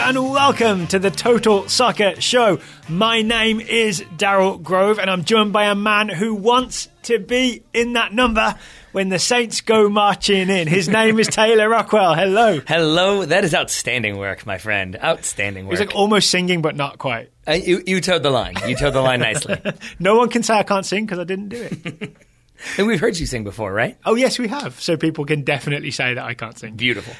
and welcome to the Total Soccer Show. My name is Daryl Grove, and I'm joined by a man who wants to be in that number when the Saints go marching in. His name is Taylor Rockwell. Hello. Hello. That is outstanding work, my friend. Outstanding work. He's like almost singing, but not quite. You towed the line. You towed the line nicely. No one can say I can't sing because I didn't do it. And we've heard you sing before, right? Oh, yes, we have. So people can definitely say that I can't sing. Beautiful.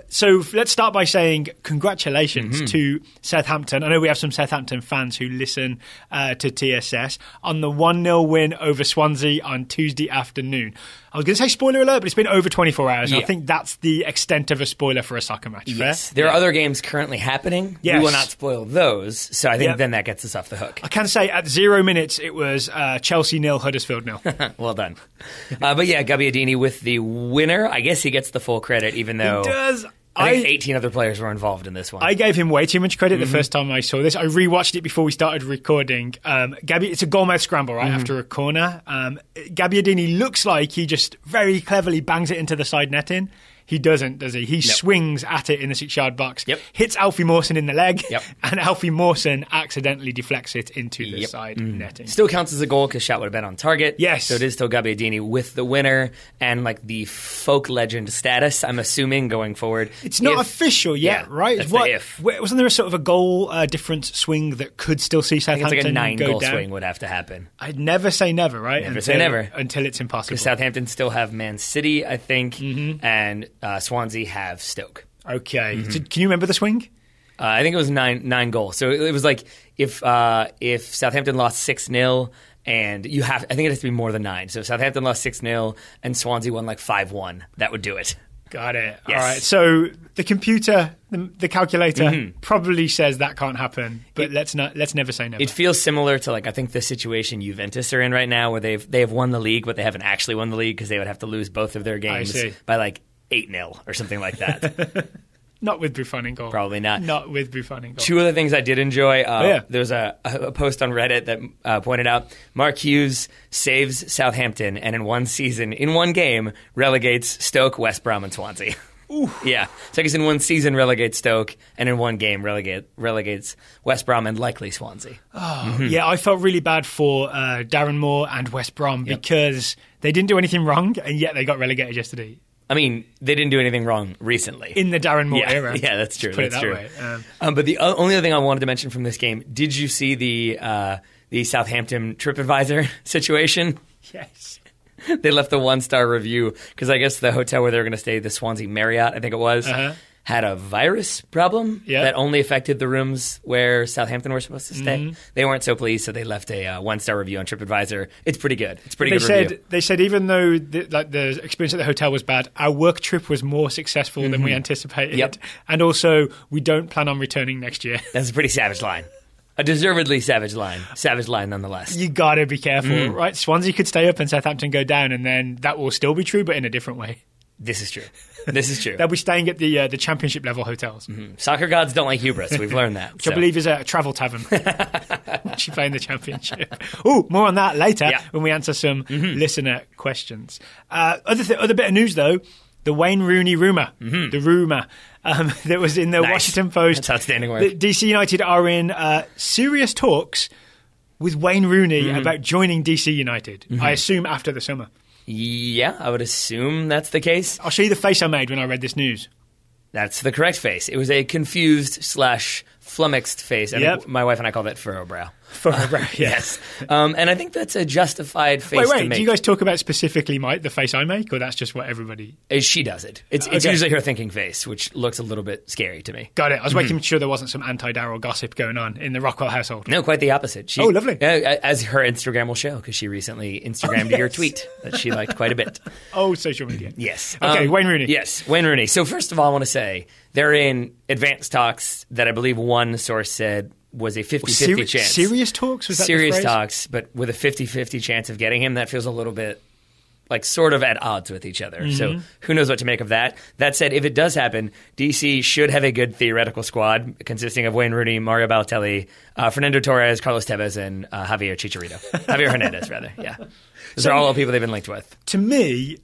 So let's start by saying congratulations to Southampton. I know we have some Southampton fans who listen to TSS on the 1-0 win over Swansea on Tuesday afternoon. I was going to say spoiler alert, but it's been over 24 hours. Yeah. And I think that's the extent of a spoiler for a soccer match. Yes. Fair? There are other games currently happening. Yes. We will not spoil those. So I think then that gets us off the hook. I can say at 0 minutes it was Chelsea 0, Huddersfield 0. Well done. But yeah, Gabbiadini with the winner. I guess he gets the full credit, even though He does. I think 18 other players were involved in this one. I gave him way too much credit the first time I saw this. I rewatched it before we started recording. It's a goalmouth scramble, right, after a corner. Gabbiadini looks like he just very cleverly bangs it into the side netting. He doesn't, does he? He swings at it in the 6-yard box, hits Alfie Mawson in the leg, and Alfie Mawson accidentally deflects it into the side netting. Still counts as a goal because shot would have been on target. Yes. So it is still Gabbiadini with the winner and like the folk legend status, I'm assuming, going forward. It's not official yet, right? That's the if. Wasn't there a sort of a goal difference swing that could still see Southampton I think it's like a 9-goal down? swing would have to happen. I'd never say never, right? Never say never. Until it's impossible. Because Southampton still have Man City, I think, and Swansea have Stoke. Okay. So can you remember the swing? I think it was nine goals. So it was like if Southampton lost 6-0 and I think it has to be more than 9. So if Southampton lost 6-0 and Swansea won like 5-1, that would do it. Got it. Yes. All right. So the computer, the calculator probably says that can't happen, but let's never say never. It feels similar to I think the situation Juventus are in right now where they have won the league, but they haven't actually won the league because they would have to lose both of their games by 8-0 or something like that. Not with Buffon in goal. Probably not. Not with Buffon in goal. Two other things I did enjoy. There was a post on Reddit that pointed out Mark Hughes saves Southampton and in one season, in one game, relegates Stoke, West Brom, and Swansea. Ooh. Yeah. So I guess in one season relegates Stoke and in one game relegates West Brom and likely Swansea. Oh, yeah, I felt really bad for Darren Moore and West Brom because they didn't do anything wrong and yet they got relegated yesterday. I mean, they didn't do anything wrong recently. In the Darren Moore era. Yeah, that's true. Put it that way. Way. But the only other thing I wanted to mention from this game, did you see the Southampton TripAdvisor situation? Yes. They left the 1-star review because I guess the hotel where they were going to stay, the Swansea Marriott, I think it was, had a virus problem that only affected the rooms where Southampton were supposed to stay. They weren't so pleased, so they left a 1-star review on TripAdvisor. It's pretty good. It's pretty good review. They said even though the experience at the hotel was bad, our work trip was more successful than we anticipated. Yep. And also, we don't plan on returning next year. That's a pretty savage line. A deservedly savage line. Savage line nonetheless. You got to be careful, right? Swansea could stay up and Southampton go down, and then that will still be true, but in a different way. This is true. This is true. They'll be staying at the championship level hotels. Soccer gods don't like hubris. We've learned that. Which I believe is a travel tavern. Which you play in the championship. Oh, more on that later when we answer some listener questions. Other bit of news though, the Wayne Rooney rumour. The rumour that was in the Washington Post. That's outstanding work. DC United are in serious talks with Wayne Rooney about joining DC United. I assume after the summer. Yeah, I would assume that's the case. I'll show you the face I made when I read this news. That's the correct face. It was a confused / flummoxed face. My wife and I call that furrow brow. Furrow brow, yes. And I think that's a justified face to make. Do you guys talk about specifically the face I make, or that's just what everybody... She does it. It's usually her thinking face, which looks a little bit scary to me. Got it. I was making sure there wasn't some anti-Daryl gossip going on in the Rockwell household. No, quite the opposite. Lovely. As her Instagram will show, because she recently Instagrammed your tweet that she liked quite a bit. Oh, social media. Yes. Okay, Wayne Rooney. Yes, Wayne Rooney. So first of all, I want to say they're in advanced talks that I believe one source said was a 50-50 chance. Serious talks? Was that serious the phrase? talks, but with a 50-50 chance of getting him, that feels a little bit sort of at odds with each other. So who knows what to make of that. That said, if it does happen, DC should have a good theoretical squad consisting of Wayne Rooney, Mario Balotelli, Fernando Torres, Carlos Tevez, and Javier Chicharito. Javier Hernandez, rather. Yeah. Those are all people they've been linked with. To me...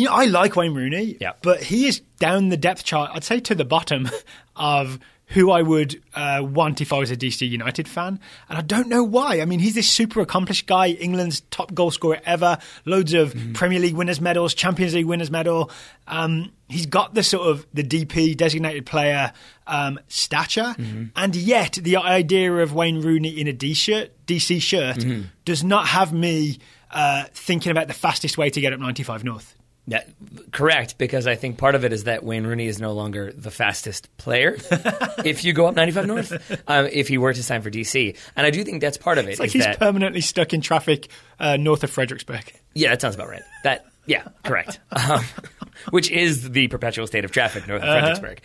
I like Wayne Rooney, Yeah. but he is down the depth chart, I'd say to the bottom of who I would want if I was a DC United fan. And I don't know why. I mean, he's this super accomplished guy, England's top goal scorer ever, loads of Premier League winners' medals, Champions League winners' medal. He's got the sort of the DP, designated player stature. And yet the idea of Wayne Rooney in a DC shirt does not have me thinking about the fastest way to get up 95 North. Yeah, correct, because I think part of it is that Wayne Rooney is no longer the fastest player if you go up 95 North, if he were to sign for DC. And I do think that's part of it. It's like he's permanently stuck in traffic north of Fredericksburg. Yeah, that sounds about right. Yeah, correct. Which is the perpetual state of traffic north of Fredericksburg.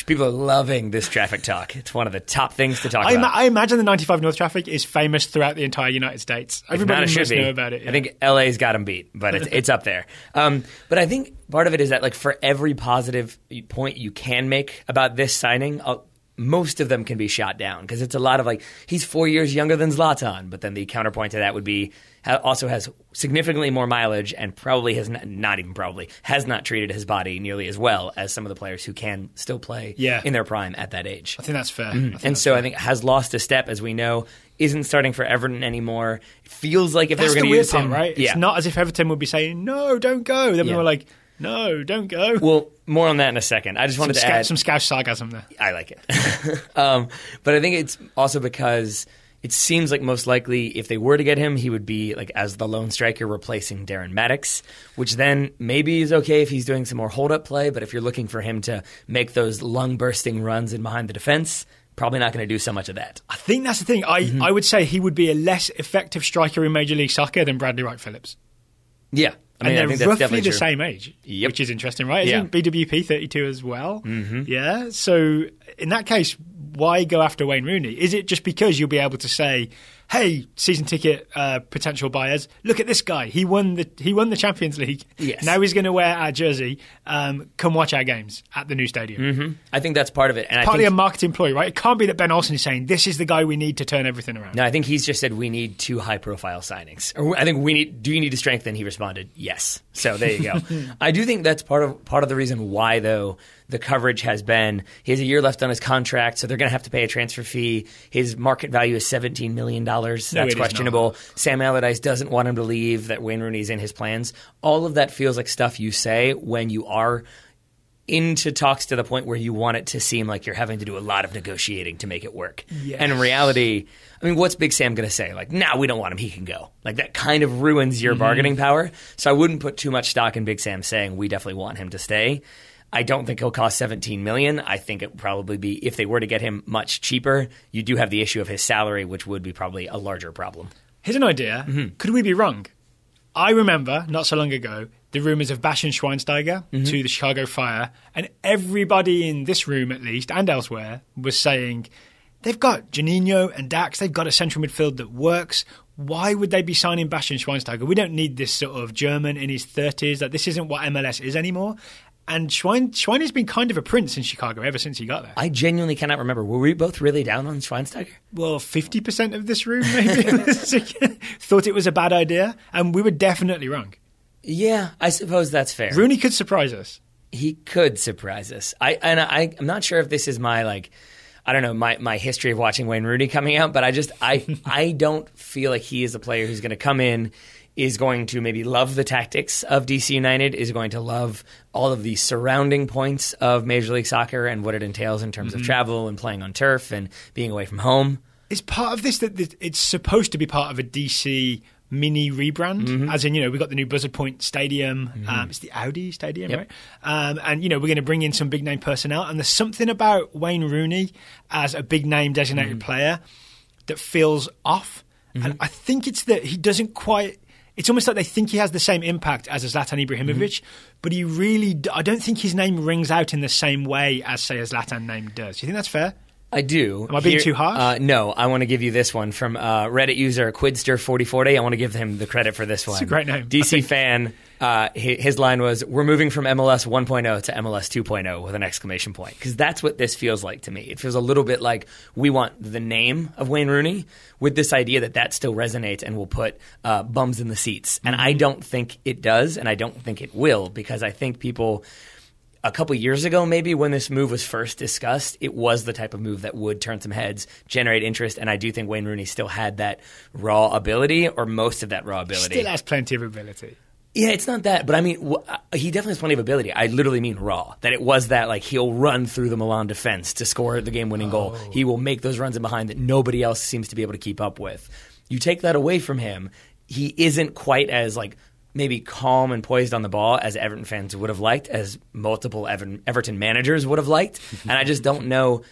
People are loving this traffic talk. It's one of the top things to talk about. I imagine the 95 North traffic is famous throughout the entire United States. Everybody must know about it. Yeah. I think LA's got them beat, but it's up there. But I think part of it is that, like, for every positive point you can make about this signing, most of them can be shot down because it's a lot of, like, he's 4 years younger than Zlatan, but then the counterpoint to that would be also has significantly more mileage and probably has not treated his body nearly as well as some of the players who can still play in their prime at that age. I think that's fair. I think has lost a step, as we know, isn't starting for Everton anymore. It feels like if that's they were going to use him, right? It's not as if Everton would be saying, no, don't go. Then we were like, no, don't go. Well, more on that in a second. I just wanted to add some Scouse sarcasm there. I like it. But I think it's also because it seems like most likely if they were to get him, he would be like as the lone striker replacing Darren Maddox, which then maybe is okay if he's doing some more hold-up play. But if you're looking for him to make those lung-bursting runs in behind the defense, probably not going to do so much of that. I think that's the thing. I would say he would be a less effective striker in Major League Soccer than Bradley Wright Phillips. Yeah. I think that's roughly definitely the true. Same age, which is interesting, right? Isn't BWP 32 as well? Yeah. So in that case, why go after Wayne Rooney? Is it just because you'll be able to say, hey, season ticket potential buyers, look at this guy. He won the Champions League. Yes. Now he's going to wear our jersey. Come watch our games at the new stadium. I think that's part of it. And partly a marketing ploy, right? It can't be that Ben Olsen is saying, this is the guy we need to turn everything around. No, I think he's just said we need 2 high-profile signings. Or I think do you need to strengthen? He responded, yes. So there you go. I do think that's part of the reason why, though, the coverage has been he has a year left on his contract, so they're going to have to pay a transfer fee. His market value is $17 million. That's questionable. Sam Allardyce doesn't want him to leave, that Wayne Rooney's in his plans. All of that feels like stuff you say when you are into talks to the point where you want it to seem like you're having to do a lot of negotiating to make it work. Yes. And in reality, I mean, what's Big Sam going to say? Like, nah, we don't want him. He can go. Like, that kind of ruins your bargaining power. So I wouldn't put too much stock in Big Sam saying we definitely want him to stay. I don't think he'll cost $17 million. I think it would probably be, if they were to get him much cheaper, you do have the issue of his salary, which would be probably a larger problem. Here's an idea. Could we be wrong? I remember, not so long ago, the rumours of Bastian Schweinsteiger to the Chicago Fire, and everybody in this room, at least, and elsewhere, was saying, they've got Juninho and Dax, they've got a central midfield that works. Why would they be signing Bastian Schweinsteiger? We don't need this sort of German in his 30s. Like, this isn't what MLS is anymore. And Schweiner's been kind of a prince in Chicago ever since he got there. I genuinely cannot remember. Were we both really down on Schweinsteiger? Well, 50% of this room maybe thought it was a bad idea, and we were definitely wrong. Yeah, I suppose that's fair. Rooney could surprise us. He could surprise us. I'm not sure if this is my my history of watching Wayne Rooney coming out, but I don't feel like he is a player who's going to come in, is going to maybe love the tactics of DC United, is going to love all of the surrounding points of Major League Soccer and what it entails in terms of travel and playing on turf and being away from home. Is part of this that it's supposed to be part of a DC mini rebrand? As in, we've got the new Buzzard Point Stadium. It's the Audi Stadium, right? And, we're going to bring in some big-name personnel. And there's something about Wayne Rooney as a big-name designated player that feels off. And I think it's that he doesn't quite... It's almost like they think he has the same impact as a Zlatan Ibrahimovic, but he really... I don't think his name rings out in the same way as, say, a Zlatan name does. Do you think that's fair? I do. Am I being too harsh? No, I want to give you this one from Reddit user Quidster4040. I want to give him the credit for this one. It's a great name. DC fan, his line was, we're moving from MLS 1.0 to MLS 2.0 with an exclamation point. Because that's what this feels like to me. It feels a little bit like we want the name of Wayne Rooney with this idea that still resonates and will put bums in the seats. And I don't think it does, and I don't think it will, because I think people... a couple years ago, maybe when this move was first discussed, it was the type of move that would turn some heads, generate interest, and I do think Wayne Rooney still had that raw ability, or most of that raw ability. Still has plenty of ability. Yeah, it's not that, but I mean, he definitely has plenty of ability. I literally mean raw. That it was that, like, he'll run through the Milan defense to score the game-winning goal. He will make those runs in behind that nobody else seems to be able to keep up with. You take that away from him, he isn't quite as, like, maybe calm and poised on the ball as Everton fans would have liked, as multiple Everton managers would have liked. And I just don't know.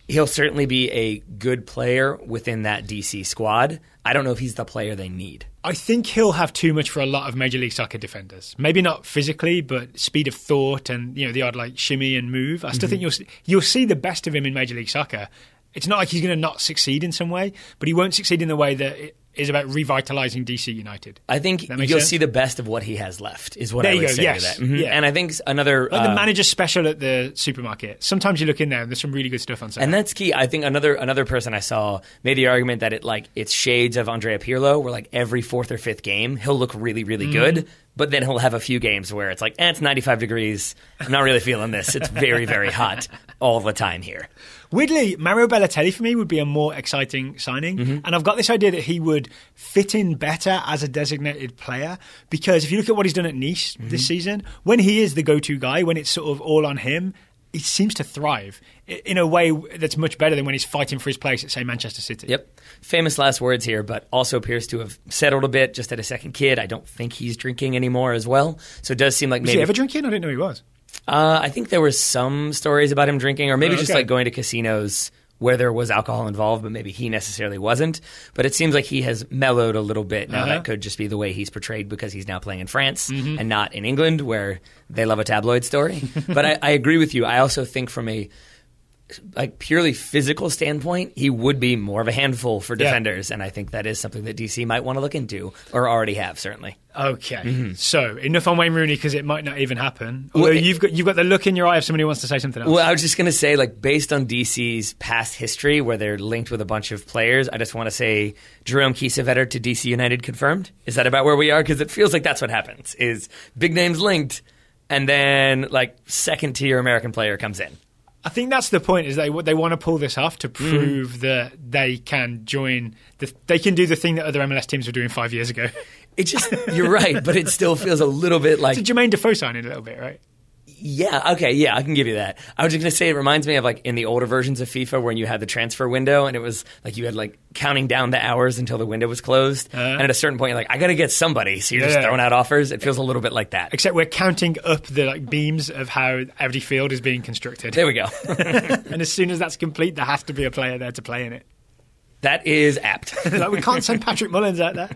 He'll certainly be a good player within that DC squad. I don't know if he's the player they need. I think he'll have too much for a lot of Major League Soccer defenders. Maybe not physically, but speed of thought and the odd like shimmy and move. I still think you'll see the best of him in Major League Soccer. It's not like he's going to not succeed in some way, but he won't succeed in the way that it is about revitalising DC United. I think you'll see the best of what he has left, is what I would say to that. Yeah. And I think another... Like the manager's special at the supermarket. Sometimes you look in there and there's some really good stuff on sale. And that's key. I think another person I saw made the argument that it's shades of Andrea Pirlo, where like every fourth or fifth game, he'll look really, really good, but then he'll have a few games where it's like, it's 95 degrees. I'm not really feeling this. It's very, very hot all the time here. Weirdly, Mario Balotelli for me would be a more exciting signing. And I've got this idea that he would fit in better as a designated player, because if you look at what he's done at Nice this season, when he is the go-to guy, when it's sort of all on him, he seems to thrive in a way that's much better than when he's fighting for his place at, say, Manchester City. Yep. Famous last words here, but also appears to have settled a bit, just had a second kid. I don't think he's drinking anymore as well. So it does seem like Was he ever drinking? I didn't know he was. I think there were some stories about him drinking, or maybe just like going to casinos where there was alcohol involved, but maybe he necessarily wasn't. But it seems like he has mellowed a little bit. Now that could just be the way he's portrayed because he's now playing in France and not in England, where they love a tabloid story. But I agree with you. I also think from a purely physical standpoint, he would be more of a handful for defenders, and I think that is something that DC might want to look into, or already have, certainly. Okay, so enough on Wayne Rooney, because it might not even happen. Although you've got the look in your eye of somebody who wants to say something else. Well, I was just going to say, based on DC's past history, where they're linked with a bunch of players, I just want to say Jerome Kiesewetter to DC United confirmed. Is that about where we are? Because it feels like that's what happens, is big names linked, and then second-tier American player comes in. I think that's the point, is they want to pull this off to prove that they can join, they can do the thing that other MLS teams were doing 5 years ago. You're right, but it still feels a little bit like... It's a Jermaine Defoe signing a little bit, right? Yeah, okay, yeah, I can give you that. I was just going to say, it reminds me of in the older versions of FIFA when you had the transfer window and it was you had counting down the hours until the window was closed. And at a certain point, you're I got to get somebody. So you're just throwing out offers. It feels a little bit like that. Except we're counting up the beams of how every field is being constructed. There we go. And as soon as that's complete, there has to be a player there to play in it. That is apt. We can't send Patrick Mullins out there.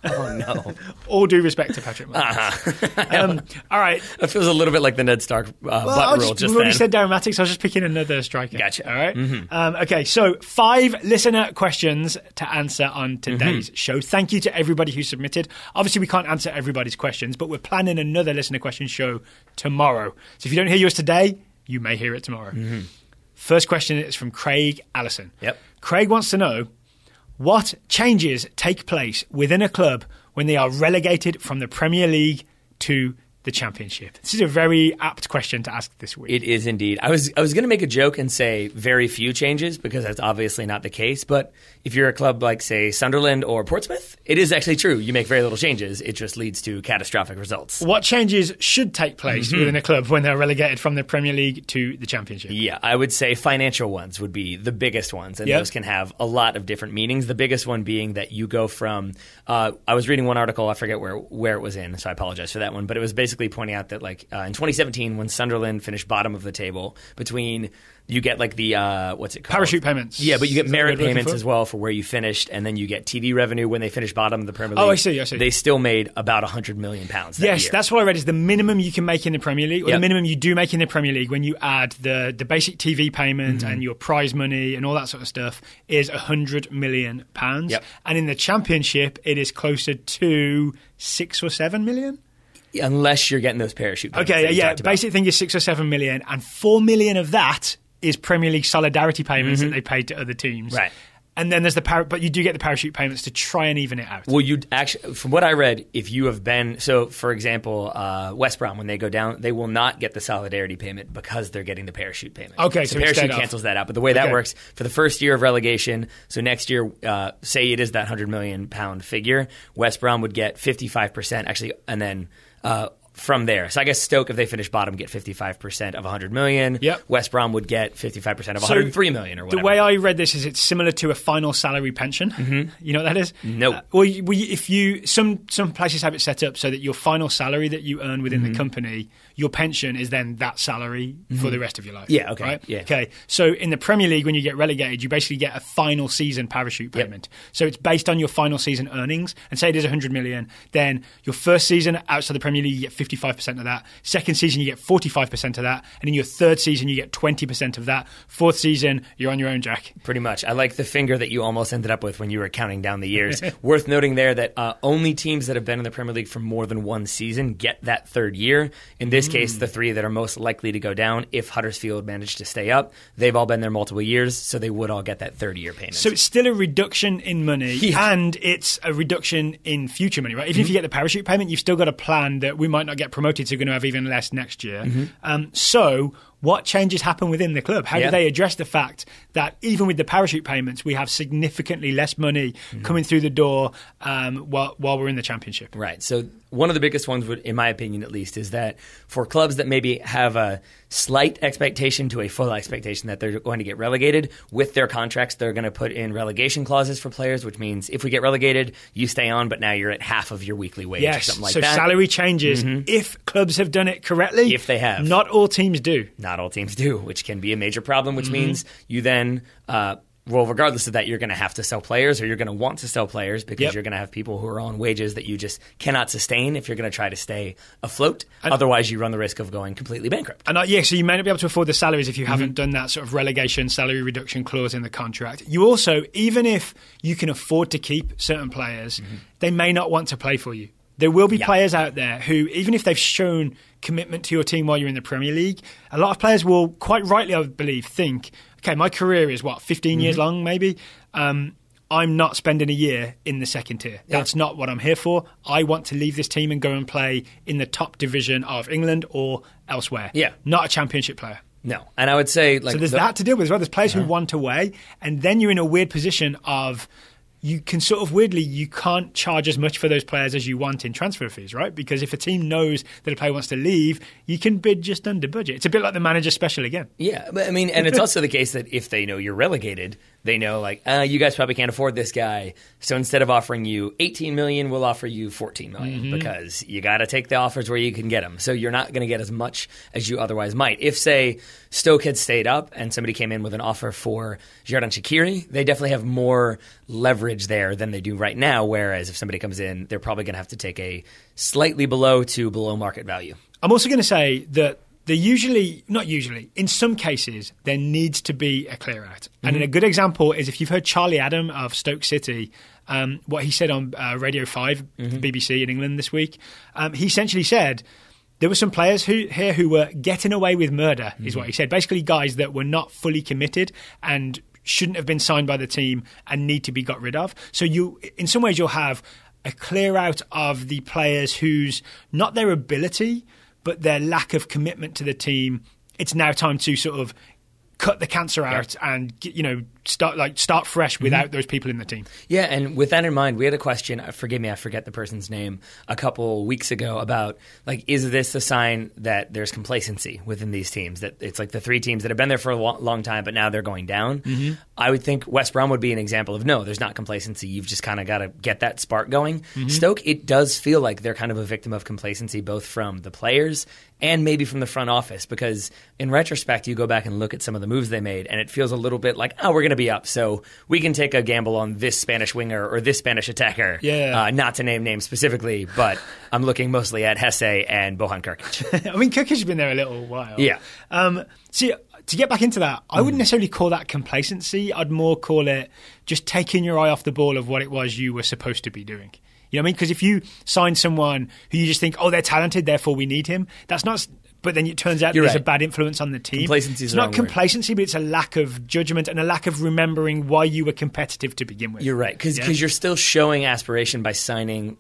Oh, no. All due respect to Patrick Mullins. All right. It feels a little bit like the Ned Stark butt rule just then. We already said Darren Matic, so I was just picking another striker. Gotcha. All right. Okay, so 5 listener questions to answer on today's show. Thank you to everybody who submitted. Obviously, we can't answer everybody's questions, but we're planning another listener question show tomorrow. So if you don't hear yours today, you may hear it tomorrow. First question is from Craig Allison. Yep. Craig wants to know, what changes take place within a club when they are relegated from the Premier League to the Championship? This is a very apt question to ask this week. It is indeed. I was going to make a joke and say very few changes, because that's obviously not the case. But if you're a club like, say, Sunderland or Portsmouth, it is actually true. You make very little changes. It just leads to catastrophic results. What changes should take place within a club when they're relegated from the Premier League to the Championship? Yeah, I would say financial ones would be the biggest ones, and those can have a lot of different meanings. The biggest one being that you go from I was reading one article, I forget where it was in, so I apologize for that one, but it was basically pointing out that in 2017, when Sunderland finished bottom of the table, between you get the what's it called? Parachute payments. Yeah, but you get merit payments as well for where you finished, and then you get TV revenue when they finish bottom of the Premier League. Oh, I see. They still made about £100 million that year. Yes, that's what I read, is the minimum you can make in the Premier League, or the minimum you do make in the Premier League when you add the basic TV payment and your prize money and all that sort of stuff, is £100 million. Yep. And in the Championship, it is closer to 6 or 7 million? Unless you're getting those parachute payments. Okay, yeah. Basic thing is 6 or 7 million, and 4 million of that is Premier League solidarity payments that they paid to other teams. Right. And then there's but you do get the parachute payments to try and even it out. Well, you actually, from what I read, if you have been for example, West Brom, when they go down, they will not get the solidarity payment because they're getting the parachute payment. Okay, so parachute cancels that out. But the way that works for the first year of relegation, so next year, say it is that £100 million figure, West Brom would get 55% actually, and then. From there. So I guess Stoke, if they finish bottom, get 55% of 100 million. Yep. West Brom would get 55% of 103 million or whatever. The way I read this is it's similar to a final salary pension. Mm-hmm. You know what that is? No. If you some places have it set up so that your final salary that you earn within the company, your pension is then that salary for the rest of your life. Yeah, okay. Right? Yeah. Okay. So in the Premier League, when you get relegated, you basically get a final season parachute payment. Yep. So it's based on your final season earnings. And say it is 100 million, then your first season outside the Premier League, you get 55% of that. Second season, you get 45% of that. And in your third season, you get 20% of that. Fourth season, you're on your own, Jack. Pretty much. I like the finger that you almost ended up with when you were counting down the years. Worth noting there that only teams that have been in the Premier League for more than one season get that third year. In this case, the three that are most likely to go down, if Huddersfield managed to stay up, they've all been there multiple years, so they would all get that third year payment. So it's still a reduction in money, and it's a reduction in future money, right? Even if you get the parachute payment, you've still got a plan that we might not get promoted, so you're going to have even less next year. So what changes happen within the club? How do they address the fact that even with the parachute payments, we have significantly less money coming through the door while we're in the Championship? Right. So one of the biggest ones, in my opinion at least, is that for clubs that maybe have a slight expectation to a full expectation that they're going to get relegated, with their contracts, they're going to put in relegation clauses for players, which means if we get relegated, you stay on, but now you're at half of your weekly wage or something like that. So salary changes if clubs have done it correctly. If they have. Not all teams do. Not all teams do, which can be a major problem, which means you then... regardless of that, you're going to have to sell players, or you're going to want to sell players because you're going to have people who are on wages that you just cannot sustain if you're going to try to stay afloat. Otherwise, you run the risk of going completely bankrupt. And so you may not be able to afford the salaries if you haven't done that sort of relegation salary reduction clause in the contract. You also, even if you can afford to keep certain players, they may not want to play for you. There will be players out there who, even if they've shown commitment to your team while you're in the Premier League, a lot of players will, quite rightly, I believe, think, okay, my career is 15 years long, maybe. I'm not spending a year in the second tier. That's not what I'm here for. I want to leave this team and go and play in the top division of England or elsewhere. Yeah. Not a Championship player. No. And I would say... so there's that to deal with as well. There's players who want away, and then you're in a weird position of... you can sort of weirdly, you can't charge as much for those players as you want in transfer fees, right? Because if a team knows that a player wants to leave, you can bid just under budget. It's a bit like the manager special again. Yeah, but I mean, and it's also the case that if they know you're relegated, they know you guys probably can't afford this guy. So instead of offering you 18 million, we'll offer you 14 million because you got to take the offers where you can get them. So you're not going to get as much as you otherwise might. If, say, Stoke had stayed up and somebody came in with an offer for Xherdan Shaqiri, they definitely have more leverage there than they do right now. Whereas if somebody comes in, they're probably going to have to take a slightly below to below market value. I'm also going to say that not usually, in some cases, there needs to be a clear out. And a good example is if you've heard Charlie Adam of Stoke City, what he said on Radio 5, BBC in England this week, he essentially said there were some players who were getting away with murder, is what he said. Basically guys that were not fully committed and shouldn't have been signed by the team and need to be got rid of. So in some ways, you'll have a clear out of the players whose, not their ability, but their lack of commitment to the team. It's now time to sort of cut the cancer out and start fresh without those people in the team. Yeah, and with that in mind, we had a question, forgive me, I forget the person's name, a couple weeks ago about, is this a sign that there's complacency within these teams? That it's like the three teams that have been there for a long time, but now they're going down? I would think West Brom would be an example of, no, there's not complacency. You've just kind of got to get that spark going. Stoke, it does feel like they're kind of a victim of complacency, both from the players and maybe from the front office, because in retrospect, you go back and look at some of the moves they made, and it feels a little bit like, we're going to be up, so we can take a gamble on this Spanish winger or this Spanish attacker. Not to name names specifically, but I'm looking mostly at Hesse and Bojan Krkic. I mean, Krkic has been there a little while. Yeah. See, to get back into that, I wouldn't necessarily call that complacency. I'd more call it just taking your eye off the ball of what it was you were supposed to be doing. You know what I mean? Because if you sign someone who you just think, they're talented, therefore we need him, that's not but then it turns out there's a bad influence on the team. Complacency is it's not complacency, but it's a lack of judgment and a lack of remembering why you were competitive to begin with. You're right, because you're still showing aspiration by signing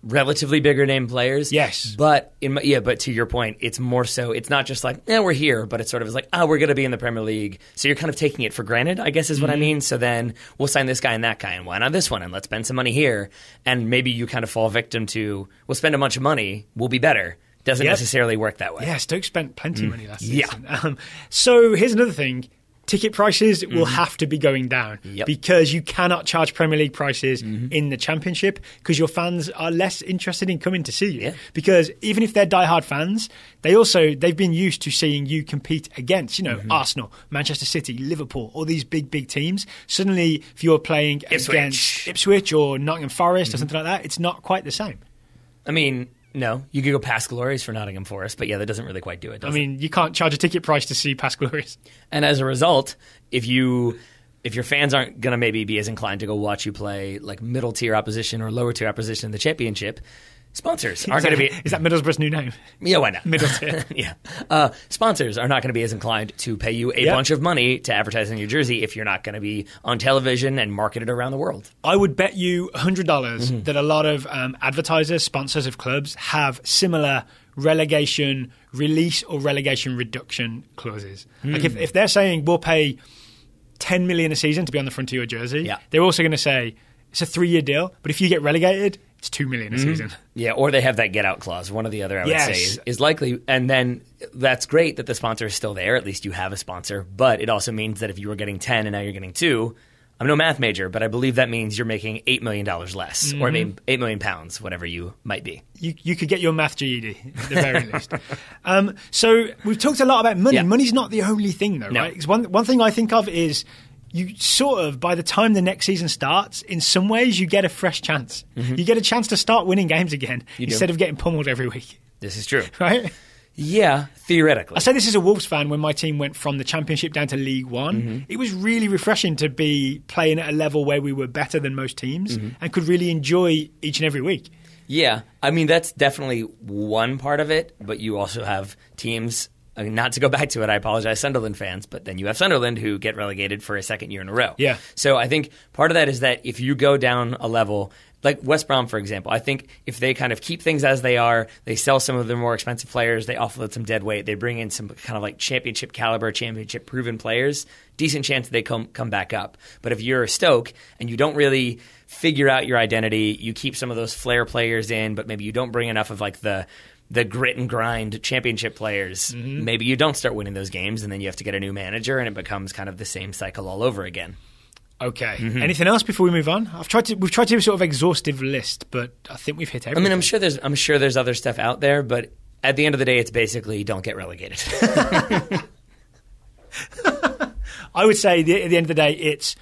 relatively bigger name players. Yes. But but to your point, it's more so, it's not just like, we're here, but it's sort of like, we're going to be in the Premier League. So you're kind of taking it for granted, I guess is what I mean. So then we'll sign this guy and that guy, and why not this one? And let's spend some money here. And maybe you kind of fall victim to, we'll spend a bunch of money, we'll be better. Doesn't necessarily work that way. Yeah, Stoke spent plenty of money last season. So here's another thing. Ticket prices will have to be going down because you cannot charge Premier League prices in the Championship because your fans are less interested in coming to see you. Yeah. Because even if they're diehard fans, they've been used to seeing you compete against, Arsenal, Manchester City, Liverpool, all these big teams. Suddenly, if you're playing against Ipswich or Nottingham Forest or something like that, it's not quite the same. I mean, no, you could go past Glories for Nottingham Forest, but that doesn't really quite do it, does it? You can't charge a ticket price to see past Glories. And as a result, if your fans aren't going to maybe be as inclined to go watch you play like middle tier opposition or lower tier opposition in the Championship, sponsors aren't going to be... Is that Middlesbrough's new name? Yeah, why not? Middle tier. Sponsors are not going to be as inclined to pay you a bunch of money to advertise on your jersey if you're not going to be on television and marketed around the world. I would bet you $100 that a lot of advertisers, sponsors of clubs have similar relegation release or relegation reduction clauses. Like if they're saying we'll pay $10 million a season to be on the front of your jersey, they're also going to say it's a 3-year deal, but if you get relegated, it's $2 million a season. Yeah, or they have that get out clause. One or the other, I would say, is likely. And then that's great that the sponsor is still there. At least you have a sponsor. But it also means that if you were getting 10 and now you're getting 2, I'm no math major, but I believe that means you're making $8 million less, or maybe £8 million, whatever you might be. You could get your math GED at the very least. So we've talked a lot about money. Yeah. Money's not the only thing, though, right? 'Cause one thing I think of is you sort of, by the time the next season starts, in some ways you get a fresh chance. You get a chance to start winning games again instead of getting pummeled every week. This is true. Right? Yeah, theoretically. I say this as a Wolves fan when my team went from the Championship down to League One. It was really refreshing to be playing at a level where we were better than most teams and could really enjoy each and every week. Yeah, that's definitely one part of it, but you also have teams... not to go back to it, I apologize, Sunderland fans, but then you have Sunderland who get relegated for a second year in a row. Yeah. So I think part of that is that if you go down a level, like West Brom, for example, I think if they kind of keep things as they are, they sell some of their more expensive players, they offload some dead weight, they bring in some kind of like championship caliber, championship proven players, decent chance that they come back up. But if you're Stoke and you don't really figure out your identity, you keep some of those flair players in, but maybe you don't bring enough of like the grit and grind championship players, maybe you don't start winning those games, and then you have to get a new manager, and it becomes kind of the same cycle all over again. Okay. Anything else before we move on? We've tried to do a sort of exhaustive list, but I think we've hit everything. I'm sure there's other stuff out there, but at the end of the day, it's basically don't get relegated. I would say at the end of the day, it's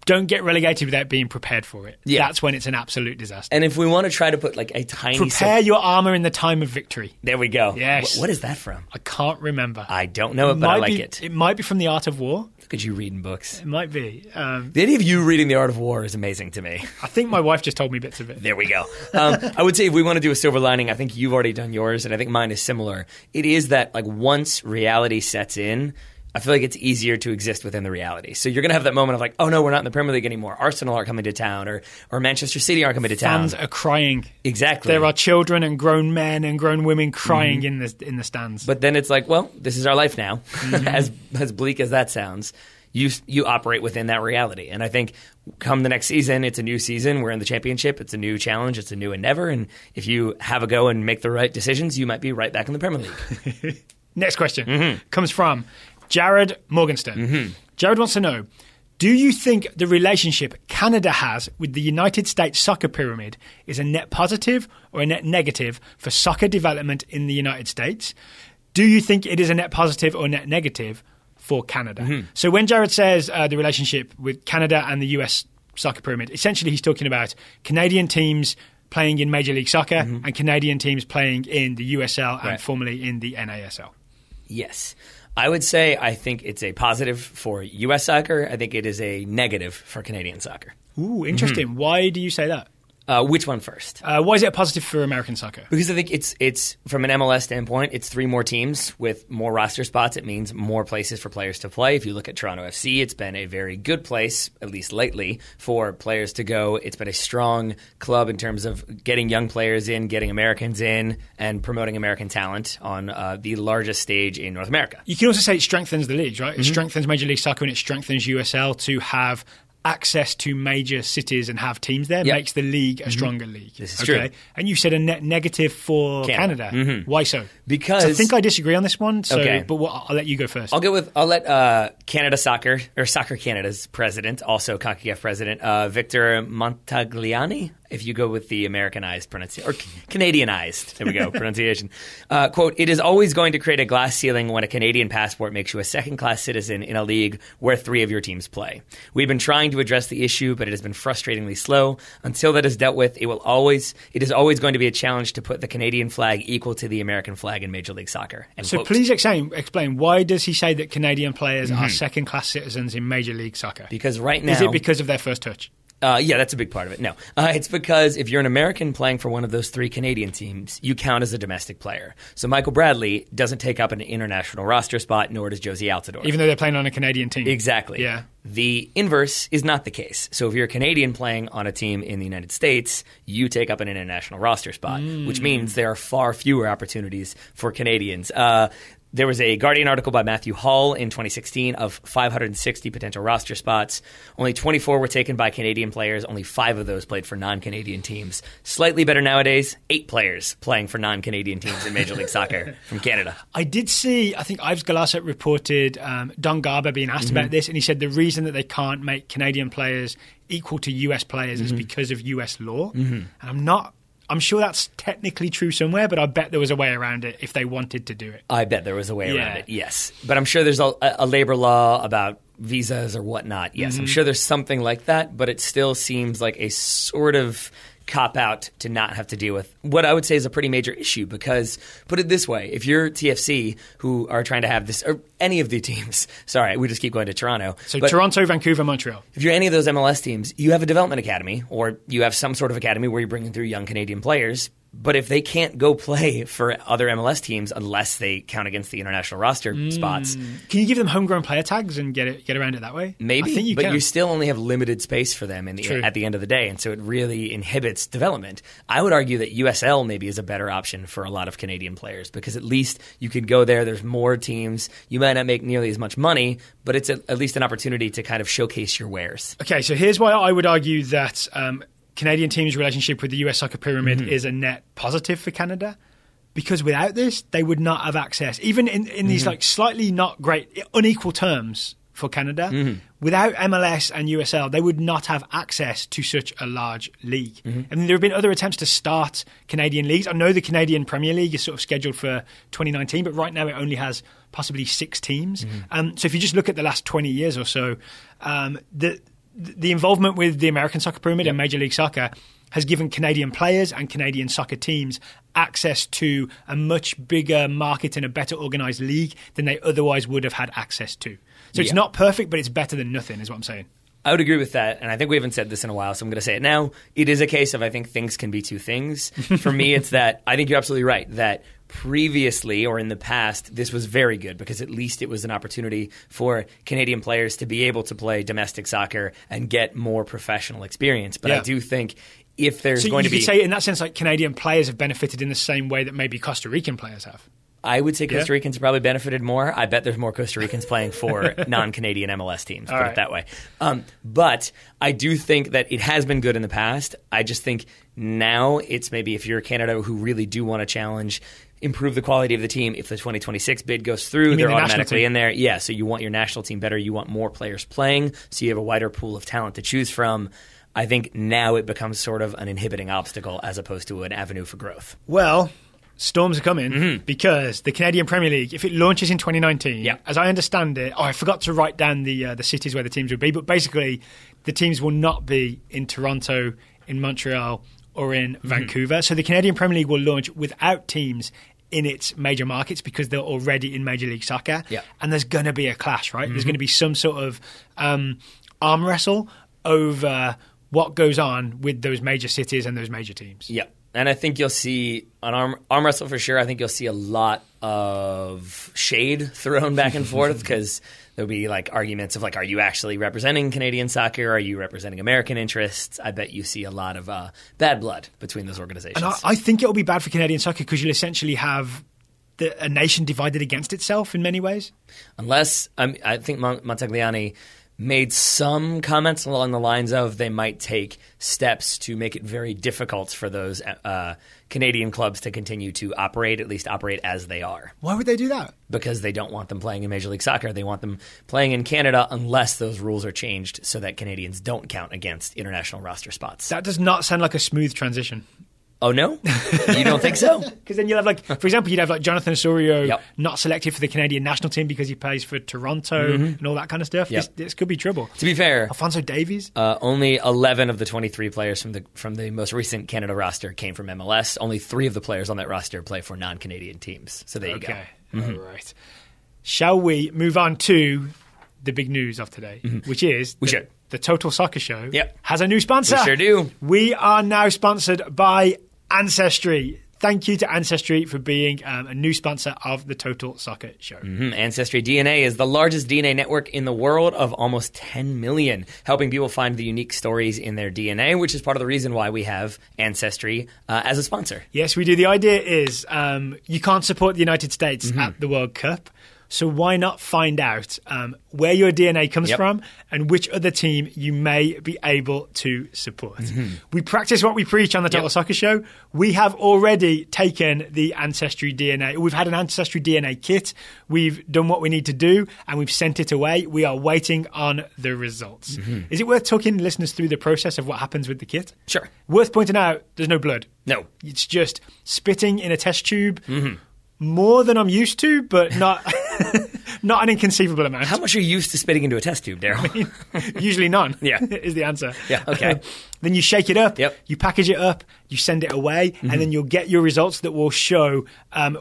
don't get relegated without being prepared for it. Yeah. That's when it's an absolute disaster. And if we want to try to put like a tiny... Prepare your armour in the time of victory. There we go. Yes. What is that from? I can't remember. I don't know it, but I like it. It might be from The Art of War. Look at you reading books. It might be. The idea of you reading The Art of War is amazing to me. I think my wife just told me bits of it. There we go. I would say if we want to do a silver lining, I think you've already done yours, and I think mine is similar. It is that like once reality sets in, I feel like it's easier to exist within the reality. So you're going to have that moment of like, oh no, we're not in the Premier League anymore. Arsenal aren't coming to town, or Manchester City aren't coming to town. Fans are crying. Exactly. There are children and grown men and grown women crying in the stands. But then it's like, well, this is our life now. As bleak as that sounds, you operate within that reality. And I think come the next season, it's a new season. We're in the Championship. It's a new challenge. It's a new endeavor. And if you have a go and make the right decisions, you might be right back in the Premier League. Next question comes from Jared Morgenstern. Jared wants to know, do you think the relationship Canada has with the United States soccer pyramid is a net positive or a net negative for soccer development in the United States? Do you think it is a net positive or net negative for Canada? So when Jared says the relationship with Canada and the US soccer pyramid, essentially he's talking about Canadian teams playing in Major League Soccer and Canadian teams playing in the USL and formerly in the NASL. Yes. I would say I think it's a positive for U.S. soccer. I think it is a negative for Canadian soccer. Ooh, interesting. Why do you say that? Which one first? Why is it a positive for American soccer? Because I think it's from an MLS standpoint, it's 3 more teams with more roster spots. It means more places for players to play. If you look at Toronto FC, it's been a very good place, at least lately, for players to go. It's been a strong club in terms of getting young players in, getting Americans in, and promoting American talent on the largest stage in North America. You can also say it strengthens the leagues, right? It strengthens Major League Soccer and it strengthens USL to have access to major cities and have teams there. Makes the league a stronger league. This is true. And you said a net negative for Canada. Why so? Because I think I disagree on this one. So, but I'll let you go first. I'll let Canada Soccer or Soccer Canada's president, also CONCACAF president, Victor Montagliani. If you go with the Americanized pronunciation, or Canadianized, there we go, pronunciation. Quote, "It is always going to create a glass ceiling when a Canadian passport makes you a second-class citizen in a league where 3 of your teams play. We've been trying to address the issue, but it has been frustratingly slow. Until that is dealt with, it is always going to be a challenge to put the Canadian flag equal to the American flag in Major League Soccer." End so quote. please explain, why does he say that Canadian players are second-class citizens in Major League Soccer? Because right now... Is it because of their first touch? Yeah, that's a big part of it. No, it's because if you're an American playing for one of those 3 Canadian teams, you count as a domestic player. So Michael Bradley doesn't take up an international roster spot, nor does Josie Altidore. Even though they're playing on a Canadian team. Exactly. Yeah. The inverse is not the case. So if you're a Canadian playing on a team in the United States, you take up an international roster spot, which means there are far fewer opportunities for Canadians. There was a Guardian article by Matthew Hall in 2016 of 560 potential roster spots. Only 24 were taken by Canadian players. Only 5 of those played for non-Canadian teams. Slightly better nowadays, 8 players playing for non-Canadian teams in Major League Soccer from Canada. I did see, I think Ives Galasset reported Don Garber being asked about this, and he said the reason that they can't make Canadian players equal to US players is because of US law. And I'm sure that's technically true somewhere, but I bet there was a way around it if they wanted to do it. I bet there was a way around it, yes. But I'm sure there's a labor law about visas or whatnot. Yes, I'm sure there's something like that, but it still seems like a sort of cop-out to not have to deal with what I would say is a pretty major issue because, put it this way, if you're TFC who are trying to have this, or any of the teams, sorry, we just keep going to Toronto. So Toronto, Vancouver, Montreal. If you're any of those MLS teams, you have a development academy or you have some sort of academy where you're bringing through young Canadian players. But if they can't go play for other MLS teams unless they count against the international roster spots, can you give them homegrown player tags and get around it that way? Maybe, I think you but can. You still only have limited space for them at the end of the day, and so it really inhibits development. I would argue that USL maybe is a better option for a lot of Canadian players because at least you could go there. There's more teams. You might not make nearly as much money, but it's at least an opportunity to kind of showcase your wares. Okay, so here's why I would argue that Canadian teams' relationship with the US soccer pyramid is a net positive for Canada because without this, they would not have access, even in these like slightly not great, unequal terms for Canada. Without MLS and USL, they would not have access to such a large league. And there have been other attempts to start Canadian leagues. I know the Canadian Premier League is sort of scheduled for 2019, but right now it only has possibly 6 teams. So if you just look at the last 20 years or so, the involvement with the American soccer pyramid and Major League Soccer has given Canadian players and Canadian soccer teams access to a much bigger market and a better organised league than they otherwise would have had access to. So it's not perfect, but it's better than nothing, is what I'm saying. I would agree with that, and I think we haven't said this in a while, so I'm going to say it now. It is a case of I think things can be 2 things. For me, it's that I think you're absolutely right, that previously or in the past, this was very good because at least it was an opportunity for Canadian players to be able to play domestic soccer and get more professional experience. But I do think if there's going to be... So you could say in that sense like Canadian players have benefited in the same way that maybe Costa Rican players have. I would say Costa Ricans have probably benefited more. I bet there's more Costa Ricans playing for non-Canadian MLS teams, put it that way. But I do think that it has been good in the past. I just think now it's maybe if you're Canada who really do want to challenge, improve the quality of the team. If the 2026 bid goes through, they're automatically in there. Yeah, so you want your national team better. You want more players playing, so you have a wider pool of talent to choose from. I think now it becomes sort of an inhibiting obstacle as opposed to an avenue for growth. Well... Storms are coming because the Canadian Premier League, if it launches in 2019, as I understand it, I forgot to write down the cities where the teams would be, but basically the teams will not be in Toronto, in Montreal, or in Vancouver. So the Canadian Premier League will launch without teams in its major markets because they're already in Major League Soccer. And there's going to be a clash, right? There's going to be some sort of arm wrestle over what goes on with those major cities and those major teams. Yeah. And I think you'll see on arm wrestle for sure. I think you'll see a lot of shade thrown back and forth because there'll be like arguments of like, are you actually representing Canadian soccer? Are you representing American interests? I bet you see a lot of bad blood between those organizations. And I think it'll be bad for Canadian soccer because you'll essentially have a nation divided against itself in many ways. Unless I think Montagliani made some comments along the lines of they might take steps to make it very difficult for those Canadian clubs to continue to operate, at least operate as they are. Why would they do that? Because they don't want them playing in Major League Soccer. They want them playing in Canada unless those rules are changed so that Canadians don't count against international roster spots. That does not sound like a smooth transition. Oh, no? You don't think so? Because then you'll have, like, for example, you'd have like Jonathan Osorio not selected for the Canadian national team because he plays for Toronto and all that kind of stuff. This could be trouble. To be fair, Alphonso Davies? Only 11 of the 23 players from the most recent Canada roster came from MLS. Only 3 of the players on that roster play for non-Canadian teams. So there you go. All right. Shall we move on to the big news of today, which is the Total Soccer Show has a new sponsor. We sure do. We are now sponsored by Ancestry. Thank you to Ancestry for being a new sponsor of the Total Soccer Show. Ancestry DNA is the largest DNA network in the world of almost 10 million, helping people find the unique stories in their DNA, which is part of the reason why we have Ancestry as a sponsor. Yes, we do. The idea is you can't support the United States at the World Cup. So why not find out where your DNA comes from and which other team you may be able to support. We practice what we preach on the Total Soccer Show. We have already taken the Ancestry DNA. We've had an Ancestry DNA kit. We've done what we need to do and we've sent it away. We are waiting on the results. Is it worth talking listeners through the process of what happens with the kit? Sure. Worth pointing out, there's no blood. No. It's just spitting in a test tube. More than I'm used to, but not not an inconceivable amount. How much are you used to spitting into a test tube, Daryl? Usually none. Yeah, is the answer. Yeah, okay. Then you shake it up, you package it up, you send it away, and then you'll get your results that will show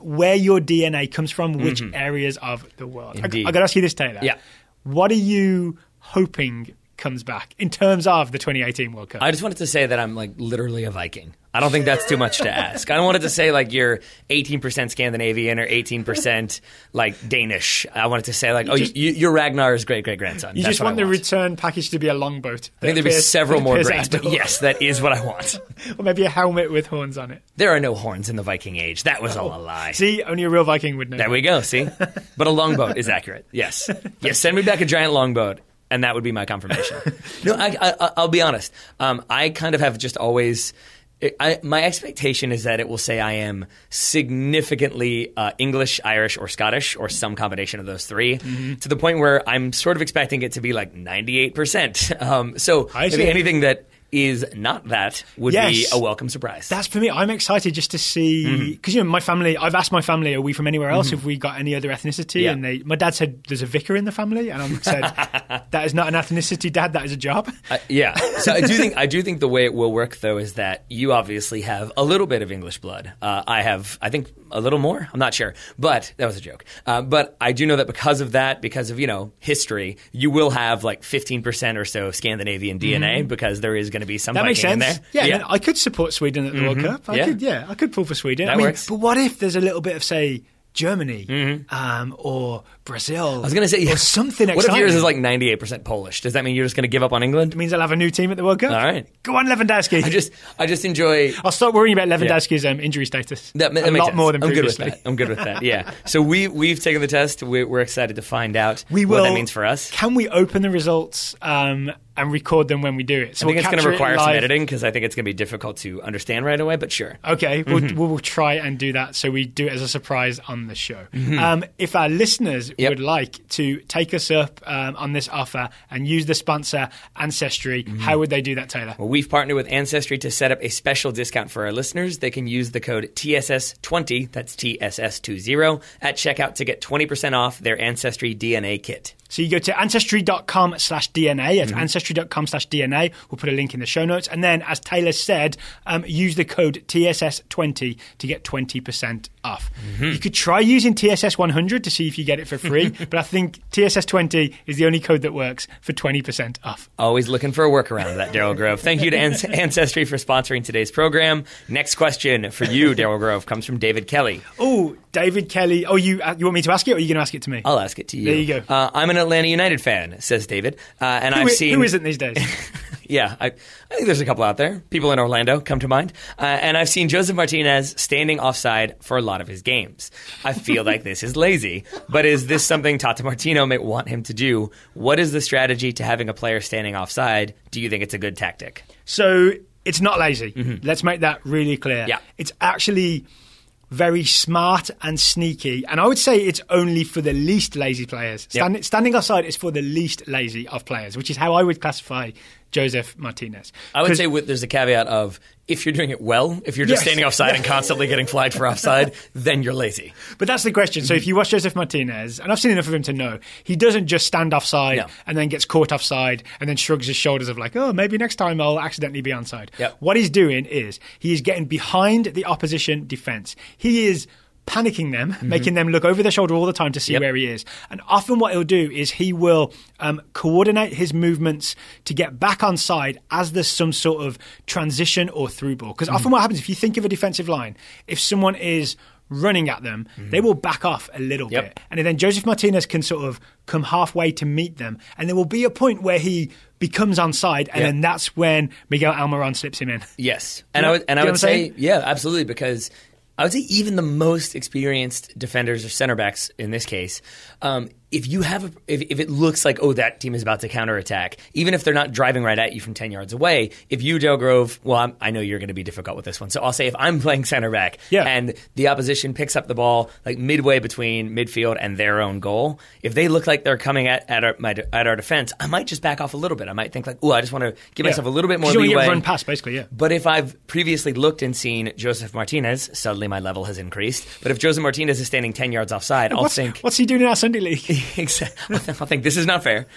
where your DNA comes from, which areas of the world. I got to ask you this, Taylor. Yeah. What are you hoping comes back in terms of the 2018 World Cup? I just wanted to say that I'm like literally a Viking. I don't think that's too much to ask. I don't want it to say like you're 18% Scandinavian or 18% like Danish. I wanted to say like, you're Ragnar's great-great-grandson. You just want the return package to be a longboat. I think there'd be several more grains, but yes, that is what I want. Or maybe a helmet with horns on it. There are no horns in the Viking age. That was all a lie. See, only a real Viking would know. There we go, see? But a longboat is accurate, yes. Yes, send me back a giant longboat. And that would be my confirmation. No, I'll be honest. I kind of have just always... my expectation is that it will say I am significantly English, Irish, or Scottish, or some combination of those three, to the point where I'm sort of expecting it to be like 98%. So maybe anything that is not that would be a welcome surprise. That's for me. I'm excited just to see, because my family, I've asked my family, are we from anywhere else? Have we got any other ethnicity? And my dad said there's a vicar in the family, and I said that is not an ethnicity, Dad, that is a job. So I do think the way it will work though is that you obviously have a little bit of English blood. I have, I think, a little more. I'm not sure, but that was a joke. But I do know that because of history, you will have like 15% or so Scandinavian DNA because there is going to be some Viking in there. Yeah, I could support Sweden at the World Cup. I could pull for Sweden. That works. But what if there's a little bit of, say, Germany or Brazil? I was going to say, or something exciting. What if yours is like 98% Polish? Does that mean you're just going to give up on England? It means I'll have a new team at the World Cup. All right. Go on, Lewandowski. I just enjoy... I'll start worrying about Lewandowski's injury status. That a lot more than previously. I'm good with that, yeah. So we've taken the test. We're excited to find out what that means for us. Can we open the results and record them when we do it? So I think it's going to require some editing because I think it's going to be difficult to understand right away, but sure. Okay, we'll try and do that so we do it as a surprise on the show. If our listeners would like to take us up on this offer and use the sponsor Ancestry, how would they do that, Taylor? Well, we've partnered with Ancestry to set up a special discount for our listeners. They can use the code TSS20, that's TSS20, at checkout to get 20% off their Ancestry DNA kit. So you go to ancestry.com/DNA. It's ancestry.com/DNA. We'll put a link in the show notes. And then, as Taylor said, use the code TSS20 to get 20% off. You could try using TSS 100 to see if you get it for free, but I think TSS 20 is the only code that works for 20% off. Always looking for a workaround of that, Daryl Grove. Thank you to Ancestry for sponsoring today's program. Next question for you, Daryl Grove, comes from David Kelly. Oh, David Kelly. Oh, you want me to ask it, or are you going to ask it to me? I'll ask it to you. There you go. I'm an Atlanta United fan, says David. And Who isn't these days? Yeah, I think there's a couple out there. People in Orlando come to mind. And I've seen Joseph Martinez standing offside for a lot of his games. I feel like this is lazy, but is this something Tata Martino may want him to do? What is the strategy to having a player standing offside? Do you think it's a good tactic? So it's not lazy. Let's make that really clear. Yeah. It's actually very smart and sneaky. And I would say it's only for the least lazy players. Standing offside is for the least lazy of players, which is how I would classify Joseph Martinez. I would say there's a caveat of if you're doing it well, if you're just standing offside and constantly getting flagged for offside, then you're lazy. But that's the question. So if you watch Joseph Martinez, and I've seen enough of him to know, he doesn't just stand offside and then gets caught offside and then shrugs his shoulders of like, oh, maybe next time I'll accidentally be onside. What he's doing is he is getting behind the opposition defence. He is panicking them, making them look over their shoulder all the time to see where he is. And often what he'll do is he will coordinate his movements to get back on side as there's some sort of transition or through ball. Because often what happens, if you think of a defensive line, if someone is running at them, they will back off a little bit. And then Joseph Martinez can sort of come halfway to meet them. And there will be a point where he becomes onside, and then that's when Miguel Almiron slips him in. Yes. And I would say, yeah, absolutely, because I would say even the most experienced defenders or center backs in this case, if it looks like, oh, that team is about to counterattack, even if they're not driving right at you from 10 yards away, if you, Dale Grove, I know you're going to be difficult with this one. So I'll say if I'm playing center back and the opposition picks up the ball like midway between midfield and their own goal, if they look like they're coming at our defense, I might just back off a little bit. I might think like, oh, I just want to give myself a little bit more leeway. Run past, basically, But if I've previously looked and seen Joseph Martinez, suddenly my level has increased. But if Joseph Martinez is standing 10 yards offside, I'll think, what's he doing in our Sunday league? Exactly. I'll think this is not fair.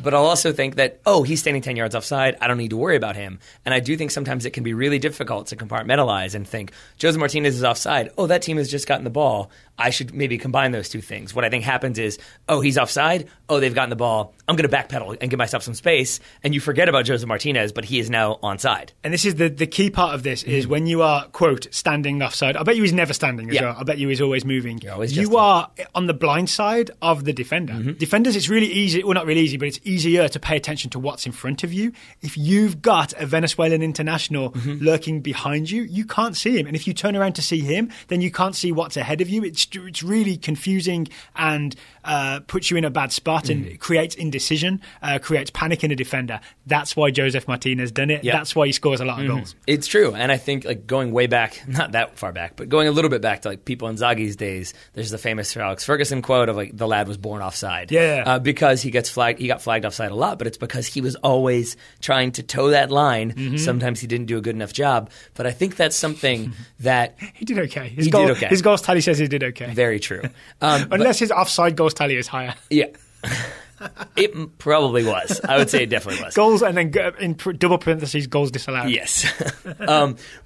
But I'll also think that, oh, he's standing 10 yards offside. I don't need to worry about him. And I do think sometimes it can be really difficult to compartmentalize and think, Joseph Martinez is offside. Oh, that team has just gotten the ball. I should maybe combine those two things. What I think happens is, oh, he's offside. Oh, they've gotten the ball. I'm going to backpedal and give myself some space. And you forget about Joseph Martinez, but he is now onside. And this is the key part of this is when you are, quote, standing offside. I bet you he's never standing as well. I bet you he's always moving. You are on the blind side of the defender. Defenders, it's really easy, well, not really easy, but it's easier to pay attention to what's in front of you. If you've got a Venezuelan international lurking behind you, you can't see him. And if you turn around to see him, then you can't see what's ahead of you. It's really confusing and puts you in a bad spot and creates indecision, creates panic in a defender. That's why Joseph Martinez done it. That's why he scores a lot of goals. It's true. And I think like going way back, not that far back, but going a little bit back to like people in Inzaghi's days, there's the famous Sir Alex Ferguson quote of like the lad was born offside. Because he got flagged offside a lot, but it's because he was always trying to toe that line. Sometimes he didn't do a good enough job. But I think that's something that he did okay. His goals tally says he did okay. Very true. Unless his offside goals tally is higher. Yeah. It probably was. I would say it definitely was. Goals and then in double parentheses, goals disallowed. Yes.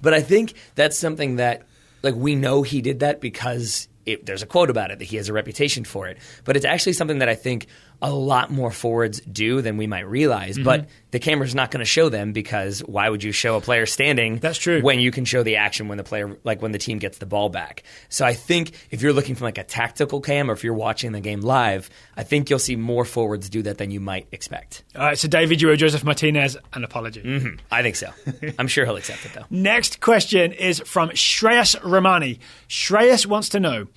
But I think that's something that like we know he did that because there's a quote about it that he has a reputation for it. But it's actually something that I think a lot more forwards do than we might realize. But the camera's not going to show them because why would you show a player standing? That's true. When you can show the action when the player, like when the team gets the ball back. So I think if you're looking from like a tactical cam or if you're watching the game live, I think you'll see more forwards do that than you might expect. All right, so David, you owe Joseph Martinez an apology. I think so. I'm sure he'll accept it though. Next question is from Shreyas Ramani. Shreyas wants to know,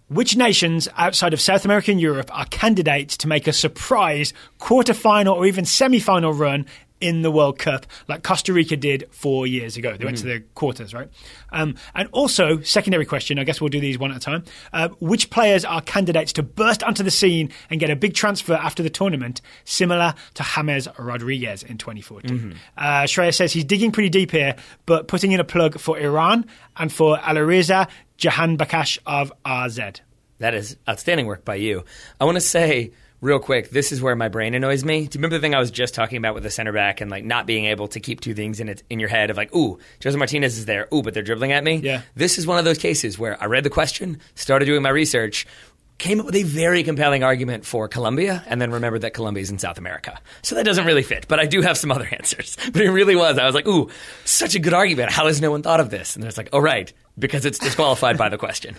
which nations outside of South America and Europe are candidates to make a surprise quarter-final or even semi-final run in the World Cup like Costa Rica did 4 years ago? They went to the quarters, right? And also, secondary question, I guess we'll do these one at a time. Which players are candidates to burst onto the scene and get a big transfer after the tournament, similar to James Rodriguez in 2014? Shreya says he's digging pretty deep here, but putting in a plug for Iran and for Alireza Jahan Bakash of RZ. That is outstanding work by you. I want to say real quick, this is where my brain annoys me. Do you remember the thing I was just talking about with the center back and like not being able to keep two things in your head of like, ooh, Joseph Martinez is there, ooh, but they're dribbling at me? Yeah. This is one of those cases where I read the question, started doing my research, came up with a very compelling argument for Colombia, and then remembered that Colombia is in South America. So that doesn't really fit, but I do have some other answers. But it really was. I was like, ooh, such a good argument. How has no one thought of this? And it's like, oh, right, because it's disqualified by the question.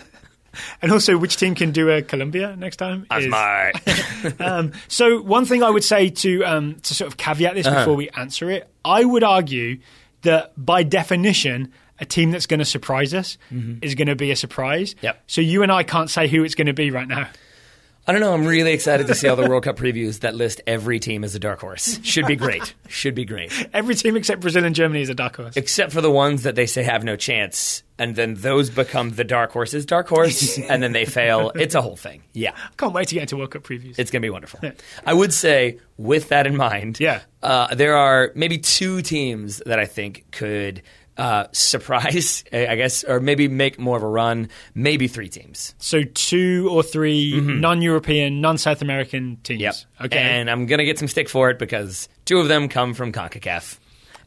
And also, which team can do a Colombia next time? I'm smart. So one thing I would say to sort of caveat this before we answer it, I would argue that by definition, a team that's going to surprise us is going to be a surprise. Yep. So you and I can't say who it's going to be right now. I don't know. I'm really excited to see all the World Cup previews that list every team as a dark horse. Should be great. Should be great. Every team except Brazil and Germany is a dark horse. Except for the ones that they say have no chance. And then those become the dark horse's dark horse. And then they fail. It's a whole thing. Yeah. I can't wait to get into World Cup previews. It's going to be wonderful. Yeah. I would say, with that in mind, there are maybe two teams that I think could surprise, I guess, or maybe make more of a run, maybe three teams. So 2 or 3 non-European, non-South American teams. Yep. Okay. And I'm going to get some stick for it because 2 of them come from CONCACAF.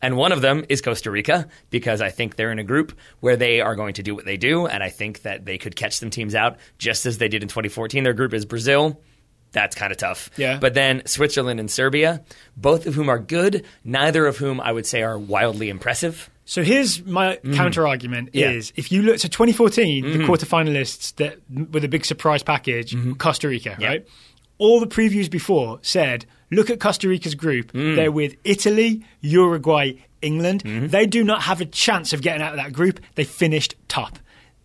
And one of them is Costa Rica, because I think they're in a group where they are going to do what they do, and I think that they could catch some teams out just as they did in 2014. Their group is Brazil. That's kind of tough. Yeah. But then Switzerland and Serbia, both of whom are good, neither of whom I would say are wildly impressive. So here's my counter-argument is, if you look to 2014, the quarterfinalists that with a big surprise package, Costa Rica, right? All the previews before said, look at Costa Rica's group. They're with Italy, Uruguay, England. They do not have a chance of getting out of that group. They finished top.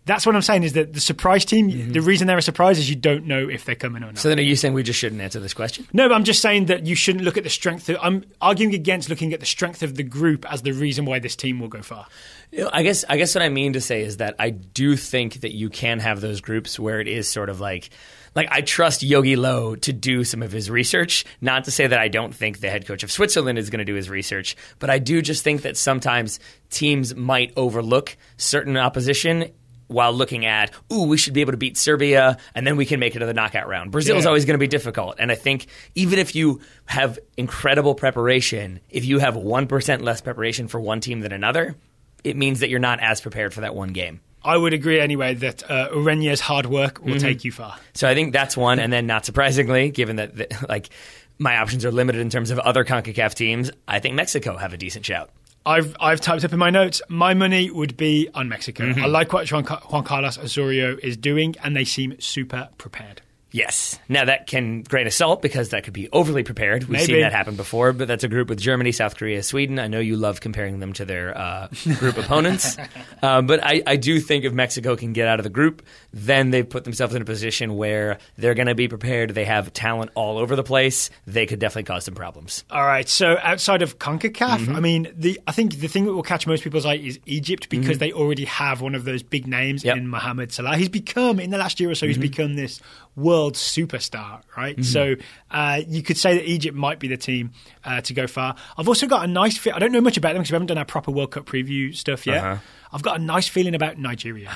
That's what I'm saying, is that the surprise team, the reason they're a surprise is you don't know if they're coming or not. So then are you saying we just shouldn't answer this question? No, but I'm just saying that you shouldn't look at the strength. I'm arguing against looking at the strength of the group as the reason why this team will go far. You know, I guess what I mean to say is that I do think that you can have those groups where it is sort of like I trust Yogi Löw to do some of his research. Not to say that I don't think the head coach of Switzerland is going to do his research, but I do just think that sometimes teams might overlook certain opposition while looking at, we should be able to beat Serbia, and then we can make it to the knockout round. Brazil is always going to be difficult. And I think even if you have incredible preparation, if you have 1% less preparation for one team than another, it means that you're not as prepared for that one game. I would agree anyway that Ureña's hard work will take you far. So I think that's one. And then not surprisingly, given that my options are limited in terms of other CONCACAF teams, I think Mexico have a decent shout. I've typed up in my notes, my money would be on Mexico. I like what Juan Carlos Osorio is doing, and they seem super prepared. Yes. Now, that can grain of salt because that could be overly prepared. We've seen that happen before, but that's a group with Germany, South Korea, Sweden. I know you love comparing them to their group opponents. But I do think if Mexico can get out of the group, then they've put themselves in a position where they're going to be prepared. They have talent all over the place. They could definitely cause some problems. All right. So outside of CONCACAF, I mean, I think the thing that will catch most people's eye is Egypt, because they already have one of those big names in Mohamed Salah. He's become, in the last year or so, he's become this world superstar, right? So you could say that Egypt might be the team to go far. I've also got a nice I don't know much about them because we haven't done our proper World Cup preview stuff yet. I've got a nice feeling about Nigeria.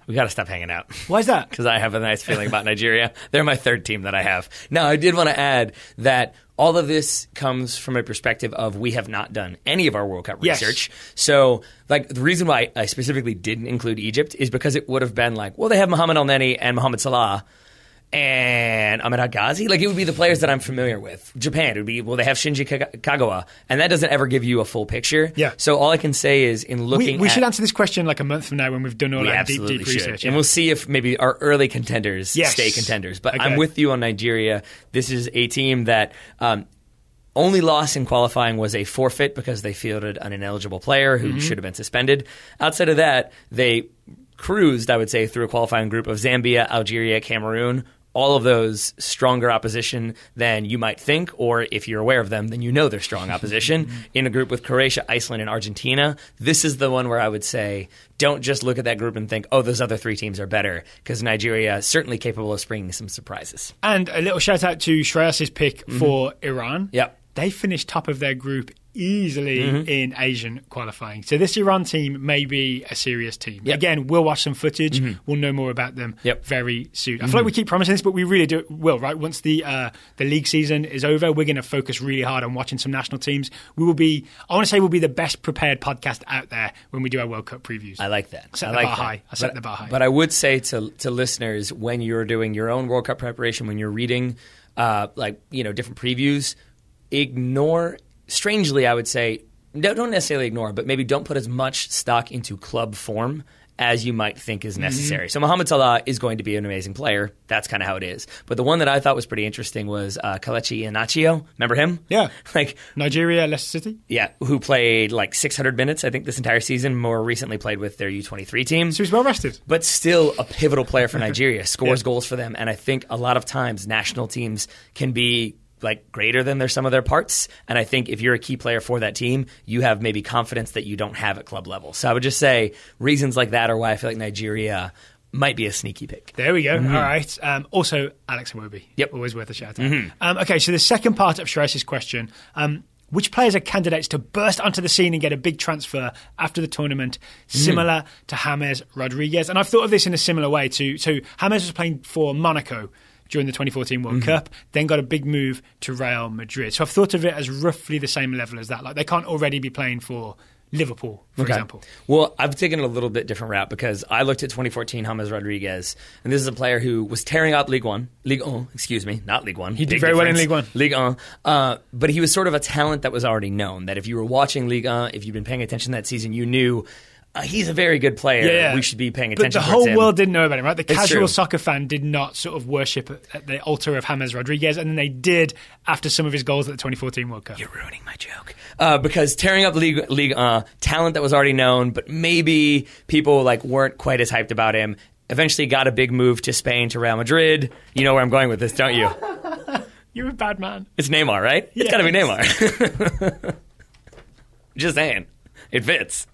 We got to stop hanging out. Why is that? Because I have a nice feeling about Nigeria. They're my third team that I have. Now, I did want to add that all of this comes from a perspective of we have not done any of our World Cup research. So, the reason why I specifically didn't include Egypt is because it would have been they have Mohamed El-Neni and Mohamed Salah and Ahmed Al-Ghazi. It would be the players that I'm familiar with. Japan, it would be, they have Shinji Kagawa, and that doesn't ever give you a full picture. Yeah. So all I can say is in looking we should answer this question a month from now when we've done all that deep research. And we'll see if maybe our early contenders stay contenders. But I'm with you on Nigeria. This is a team that only loss in qualifying was a forfeit because they fielded an ineligible player who should have been suspended. Outside of that, they cruised, I would say, through a qualifying group of Zambia, Algeria, Cameroon. All of those stronger opposition than you might think, or if you're aware of them, then you know they're strong opposition. In a group with Croatia, Iceland, and Argentina, this is the one where I would say don't just look at that group and think, those other three teams are better, because Nigeria is certainly capable of springing some surprises. And a little shout out to Shreyas's pick for Iran. Yep. They finished top of their group easily in Asian qualifying. So this Iran team may be a serious team. Yep. Again, we'll watch some footage. We'll know more about them very soon. I feel like we keep promising this, but we really will, right? Once the league season is over, we're going to focus really hard on watching some national teams. We'll be the best prepared podcast out there when we do our World Cup previews. I like that. Set the bar high. I set the bar high. But I would say to listeners, when you're doing your own World Cup preparation, when you're reading different previews, ignore. Strangely, I would say, don't necessarily ignore, but maybe don't put as much stock into club form as you might think is necessary. So Mohamed Salah is going to be an amazing player. That's kind of how it is. But the one that I thought was pretty interesting was Kelechi Iheanacho. Remember him? Yeah. Nigeria, Leicester City? Yeah, who played 600 minutes, I think, this entire season. More recently played with their U23 team. So he's well rested. But still a pivotal player for Nigeria. Scores goals for them. And I think a lot of times national teams can be greater than their some of their parts. And I think if you're a key player for that team, you have maybe confidence that you don't have at club level. So I would just say reasons like that are why I feel like Nigeria might be a sneaky pick. There we go. All right. Also, Alex Iwobi. Yep. Always worth a shout out. Okay, so the second part of Shirais's question, which players are candidates to burst onto the scene and get a big transfer after the tournament, similar to James Rodriguez? And I've thought of this in a similar way too. So James was playing for Monaco during the 2014 World Cup, then got a big move to Real Madrid. So I've thought of it as roughly the same level as that. They can't already be playing for Liverpool, for example. Well, I've taken a little bit different route because I looked at 2014 James Rodriguez, and this is a player who was tearing up Ligue 1, not League One. He did very well in Ligue 1. Ligue 1. But he was sort of a talent that was already known, that if you were watching Ligue 1, if you've been paying attention that season, you knew he's a very good player. Yeah. We should be paying attention to him. But the whole world didn't know about him, right? The casual true. soccer fan did not sort of worship at the altar of James Rodriguez, and then they did after some of his goals at the 2014 World Cup. You're ruining my joke. Because tearing up League talent that was already known, but maybe people weren't quite as hyped about him. Eventually got a big move to Spain, to Real Madrid. You know where I'm going with this, don't you? You're a bad man. It's Neymar, right? Yes. It's got to be Neymar. Just saying. It fits.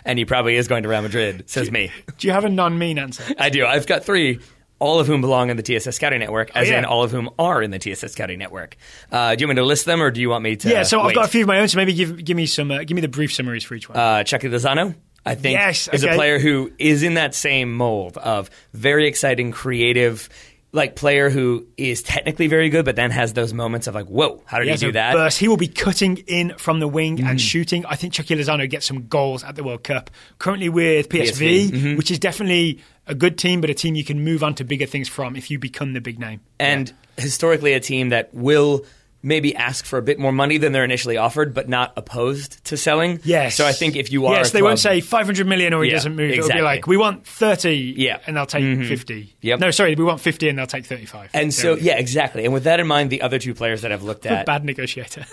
And he probably is going to Real Madrid, says me. Do you have a non-mean answer? I do. I've got three, all of whom belong in the TSS Scouting Network, in all of whom are in the TSS Scouting Network. Do you want me to list them, or do you want me to so wait? I've got a few of my own, so maybe give me the brief summaries for each one. Chucky Lozano, I think, is a player who is in that same mold of very exciting, creative, player who is technically very good, but then has those moments of whoa, how did he do that? Burst. He will be cutting in from the wing and shooting. I think Chucky Lozano gets some goals at the World Cup. Currently with PSV. Which is definitely a good team, but a team you can move on to bigger things from if you become the big name. And historically a team that will maybe ask for a bit more money than they're initially offered, but not opposed to selling. Yes. So I think if you are they won't say 500 million or he doesn't move. Exactly. It'll be we want 30 and they'll take 50. Yep. No, sorry, we want 50 and they'll take 35. And so, exactly. And with that in mind, the other two players that I've looked at... Bad negotiator.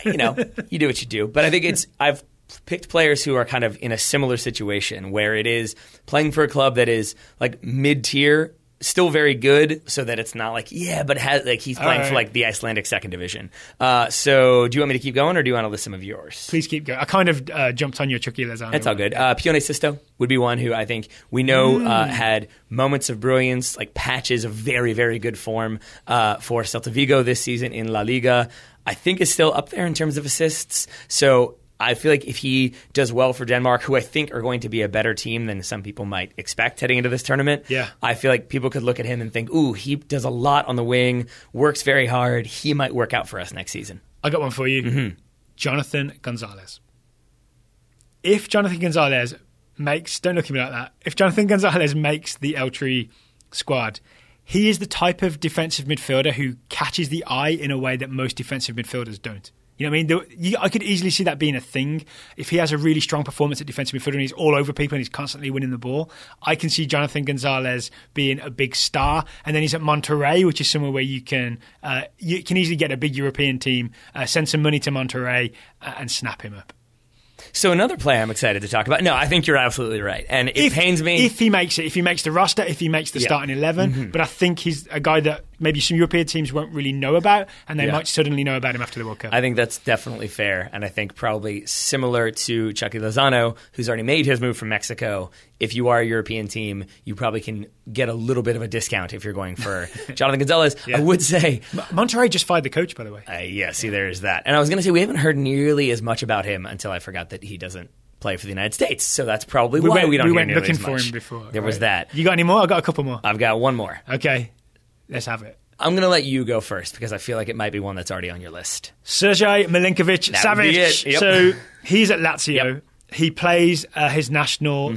You do what you do. But I think I've picked players who are kind of in a similar situation where it is playing for a club that is mid-tier, still very good, so that it's not but he's playing for the Icelandic second division. So do you want me to keep going, or do you want to list some of yours? Please keep going. I kind of jumped on your Chucky Lozano. That's all good. Pione Sisto would be one who I think we know had moments of brilliance, patches of very, very good form for Celta Vigo this season in La Liga. I think is still up there in terms of assists. So I feel like if he does well for Denmark, who I think are going to be a better team than some people might expect heading into this tournament, I feel like people could look at him and think, ooh, he does a lot on the wing, works very hard. He might work out for us next season. I got one for you. Jonathan Gonzalez. If Jonathan Gonzalez don't look at me like that, if Jonathan Gonzalez makes the Eltree squad, he is the type of defensive midfielder who catches the eye in a way that most defensive midfielders don't. You know what I mean? I could easily see that being a thing. If he has a really strong performance at defensive midfielder and he's all over people and he's constantly winning the ball, I can see Jonathan Gonzalez being a big star. And then he's at Monterrey, which is somewhere where you can easily get a big European team, send some money to Monterrey and snap him up. So another player I'm excited to talk about. No, I think you're absolutely right. And it pains me. If he makes it, if he makes the roster, if he makes the starting 11. But I think he's a guy that maybe some European teams won't really know about, and they might suddenly know about him after the World Cup. I think that's definitely fair, and I think probably similar to Chucky Lozano, who's already made his move from Mexico. If you are a European team, you probably can get a little bit of a discount if you're going for Jonathan Gonzalez. I would say... Monterrey just fired the coach, by the way. See, there's that. And I was going to say, we haven't heard nearly as much about him until I forgot that he doesn't play for the United States. So that's probably why we don't hear nearly as much. We went looking for him before. There was that. You got any more? I've got a couple more. I've got one more. Okay. Let's have it. I'm going to let you go first because I feel like it might be one that's already on your list. Sergej Milinkovic-Savic. Yep. So he's at Lazio. He plays plays for his national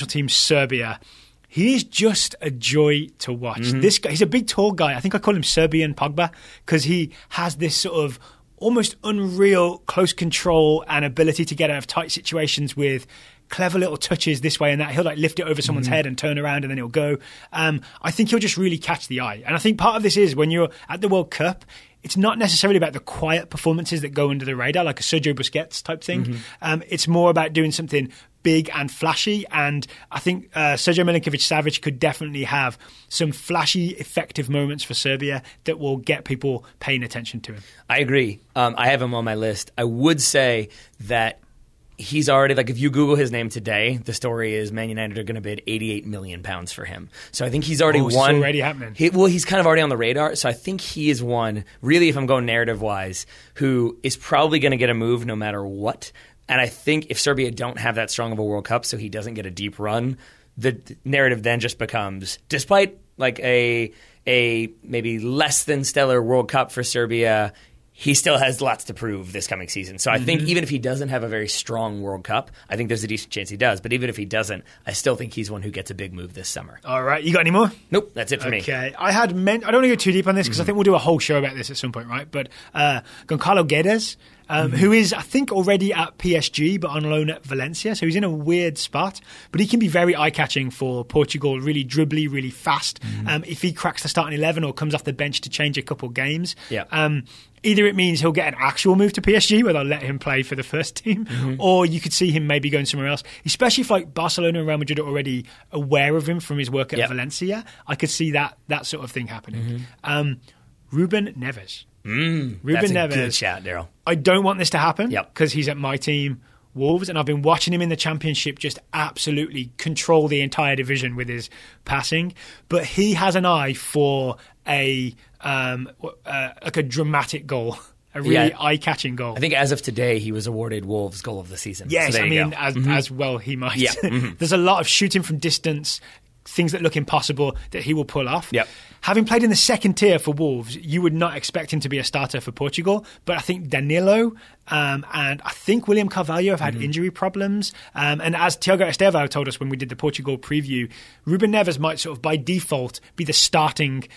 team, Serbia. He is just a joy to watch. This guy, he's a big, tall guy. I think I call him Serbian Pogba because he has this sort of almost unreal close control and ability to get out of tight situations with clever little touches this way and that. He'll lift it over someone's head and turn around and then he'll go. I think he'll just really catch the eye. And I think part of this is when you're at the World Cup, it's not necessarily about the quiet performances that go under the radar, like a Sergio Busquets type thing. It's more about doing something big and flashy. And I think Sergej Milinkovic-Savic could definitely have some flashy, effective moments for Serbia that will get people paying attention to him. I agree. I have him on my list. I would say that he's already, if you Google his name today, the story is Man United are going to bid £88 million for him. So I think he's already It's already happening. He's kind of already on the radar. So I think he is one, really, if I'm going narrative-wise, who is probably going to get a move no matter what. And I think if Serbia don't have that strong of a World Cup, so he doesn't get a deep run, the narrative then just becomes, despite a maybe less than stellar World Cup for Serbia, he still has lots to prove this coming season. So I think even if he doesn't have a very strong World Cup, I think there's a decent chance he does. But even if he doesn't, I still think he's one who gets a big move this summer. All right. You got any more? Nope. That's it for me. Okay. I don't want to go too deep on this because I think we'll do a whole show about this at some point, right? But Goncalo Guedes, who is, I think, already at PSG but on loan at Valencia. So he's in a weird spot. But he can be very eye-catching for Portugal, really dribbly, really fast. If he cracks the starting 11 or comes off the bench to change a couple games. Either it means he'll get an actual move to PSG where they'll let him play for the first team, or you could see him maybe going somewhere else, especially if Barcelona and Real Madrid are already aware of him from his work at Valencia. I could see that sort of thing happening. Ruben Neves. That's a good shout, Daryl. I don't want this to happen because he's at my team, Wolves, and I've been watching him in the Championship just absolutely control the entire division with his passing. But he has an eye for a dramatic goal, a really eye-catching goal. I think as of today, he was awarded Wolves Goal of the Season. Yes, so as well he might. There's a lot of shooting from distance, things that look impossible that he will pull off. Having played in the second tier for Wolves, you would not expect him to be a starter for Portugal. But I think Danilo and I think William Carvalho have had injury problems. And as Tiago Estevao told us when we did the Portugal preview, Ruben Neves might sort of by default be the starting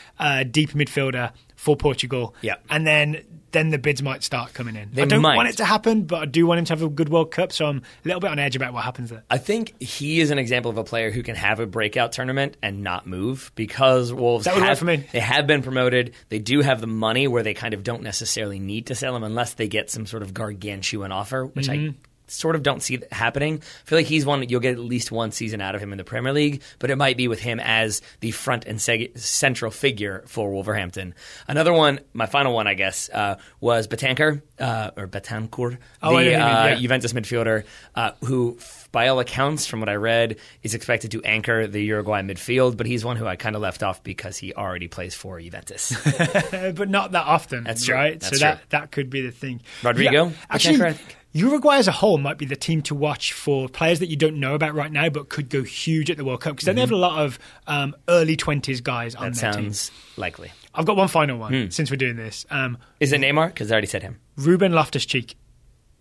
deep midfielder for Portugal. And then the bids might start coming in. I don't want it to happen, but I do want him to have a good World Cup, so I'm a little bit on edge about what happens there. I think he is an example of a player who can have a breakout tournament and not move because Wolves they have been promoted. They do have the money where they kind of don't necessarily need to sell him unless they get some sort of gargantuan offer, which I sort of don't see that happening. I feel like he's one that you'll get at least one season out of him in the Premier League, but it might be with him as the front and central figure for Wolverhampton. Another one, my final one, I guess, was Betancourt, Juventus midfielder, who, by all accounts, from what I read, is expected to anchor the Uruguay midfield, but he's one who I kind of left off because he already plays for Juventus. But not that often, That's true. right? That's so true. that could be the thing. Rodrigo? Actually, Betancourt, I think. Uruguay as a whole might be the team to watch for players that you don't know about right now but could go huge at the World Cup because they have a lot of early 20s guys on their team. That sounds likely. I've got one final one since we're doing this. Is it Neymar? Because I already said him. Ruben Loftus-Cheek.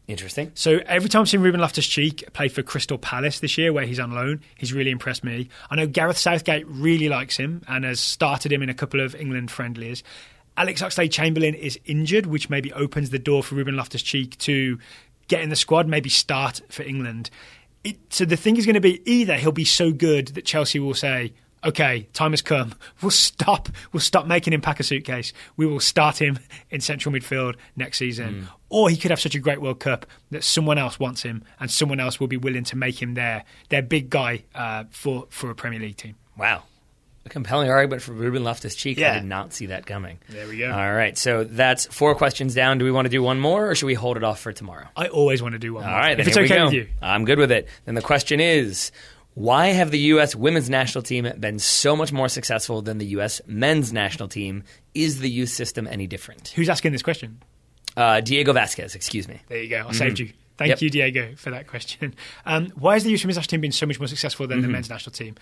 Interesting. So every time I've seen Ruben Loftus-Cheek play for Crystal Palace this year where he's on loan, he's really impressed me. I know Gareth Southgate really likes him and has started him in a couple of England friendlies. Alex Oxlade-Chamberlain is injured, which maybe opens the door for Ruben Loftus-Cheek to get in the squad, maybe start for England. So the thing is going to be either he'll be so good that Chelsea will say, okay, time has come. We'll stop making him pack a suitcase. We will start him in central midfield next season. Or he could have such a great World Cup that someone else wants him and someone else will be willing to make him their big guy for a Premier League team. Wow. A compelling argument for Ruben Loftus-Cheek. Yeah. I did not see that coming. There we go. All right, so that's 4 questions down. Do we want to do one more, or should we hold it off for tomorrow? I always want to do one more. All right, if it's okay with you. I'm good with it. Then the question is, why have the U.S. women's national team been so much more successful than the U.S. men's national team? Is the youth system any different? Who's asking this question? Diego Vasquez, excuse me. There you go. I saved you. Thank you, Diego, for that question. Why has the youth women's national team been so much more successful than the men's national team?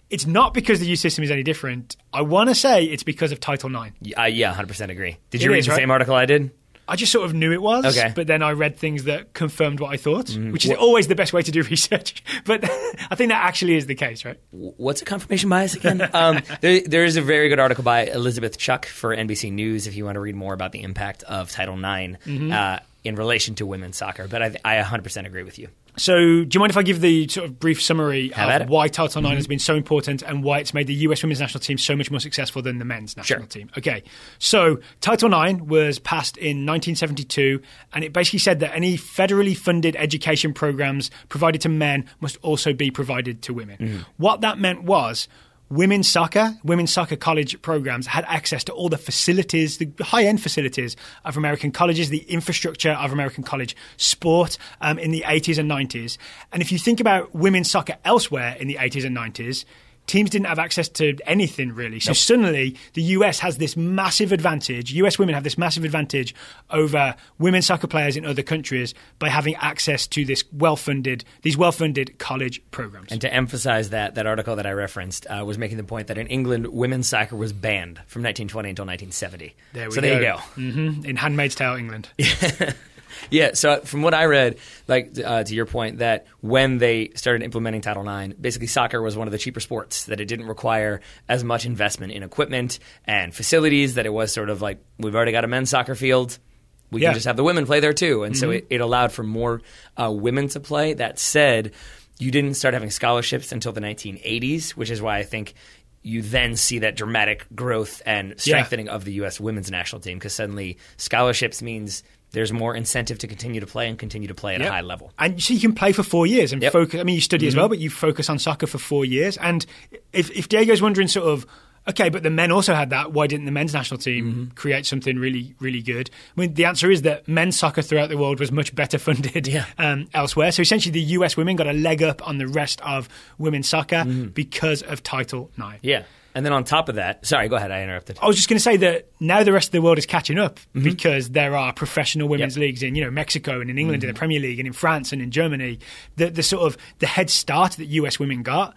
It's not because the youth system is any different. I want to say it's because of Title IX. Yeah, 100% agree. Did you read the same article I did? I just sort of knew it was, but then I read things that confirmed what I thought, which is always the best way to do research. But I think that actually is the case, right? What's a confirmation bias again? There is a very good article by Elizabeth Chuck for NBC News if you want to read more about the impact of Title IX in relation to women's soccer. But I 100% agree with you. So do you mind if I give the sort of brief summary of why Title IX has been so important and why it's made the US women's national team so much more successful than the men's national team? Okay. So Title IX was passed in 1972, and it basically said that any federally funded education programs provided to men must also be provided to women. What that meant was women's soccer college programs had access to all the facilities, the high-end facilities of American colleges, the infrastructure of American college sport in the 80s and 90s. And if you think about women's soccer elsewhere in the 80s and 90s, teams didn't have access to anything really. So suddenly the US has this massive advantage. US women have this massive advantage over women's soccer players in other countries by having access to these well-funded college programs. And to emphasize that article that I referenced was making the point that in England, women's soccer was banned from 1920 until 1970. There you go. In Handmaid's Tale, England. Yeah, so from what I read, to your point, that when they started implementing Title IX, basically soccer was one of the cheaper sports, that it didn't require as much investment in equipment and facilities, that it was sort of like, we've already got a men's soccer field, we can just have the women play there too. And so it allowed for more women to play. That said, you didn't start having scholarships until the 1980s, which is why I think you then see that dramatic growth and strengthening of the U.S. women's national team, because suddenly scholarships means there's more incentive to continue to play and continue to play at a high level. And so you can play for 4 years and focus. I mean, you study as well, but you focus on soccer for 4 years. And if Diego's wondering sort of, okay, but the men also had that, why didn't the men's national team create something really, really good? I mean, the answer is that men's soccer throughout the world was much better funded elsewhere. So essentially the US women got a leg up on the rest of women's soccer because of Title IX. Yeah. And then on top of that, sorry, go ahead, I interrupted. I was just going to say that now the rest of the world is catching up because there are professional women's leagues in, Mexico and in England in the Premier League and in France and in Germany. The sort of the head start that US women got,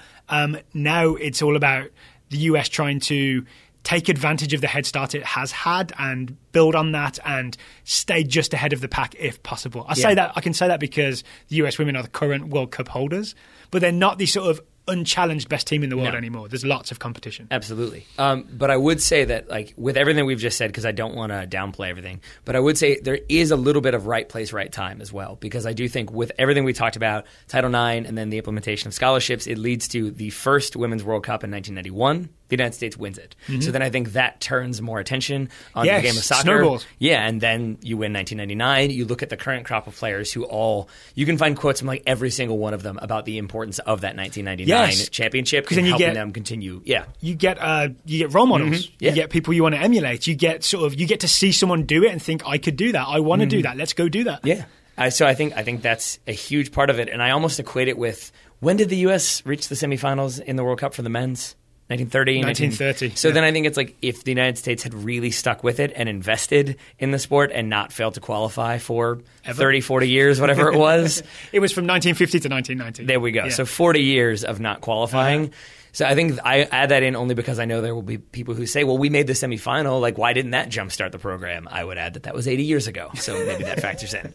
now it's all about the US trying to take advantage of the head start it has had and build on that and stay just ahead of the pack if possible. I can say that because the US women are the current World Cup holders, but they're not the sort of unchallenged best team in the world anymore. There's lots of competition. Absolutely. But I would say that, with everything we've just said, because I don't want to downplay everything, but I would say there is a little bit of right place, right time as well, because I do think with everything we talked about, Title IX and then the implementation of scholarships, it leads to the first Women's World Cup in 1991. The United States wins it. So then I think that turns more attention on the game of soccer. Snowballs. Yeah, and then you win 1999. You look at the current crop of players who you can find quotes from every single one of them about the importance of that 1999 championship and helping them continue. Yeah, you get role models. You get people you want to emulate. You get to see someone do it and think, I could do that. I want to do that. Let's go do that. Yeah. So I think that's a huge part of it, and I almost equate it with, when did the U.S. reach the semifinals in the World Cup for the men's? 1930. So then I think it's if the United States had really stuck with it and invested in the sport and not failed to qualify for 30, 40 years, whatever it was. It was from 1950 to 1990. There we go. Yeah. So 40 years of not qualifying. So I think I add that in only because I know there will be people who say, well, we made the semifinal. Why didn't that jumpstart the program? I would add that was 80 years ago. So maybe that factors in.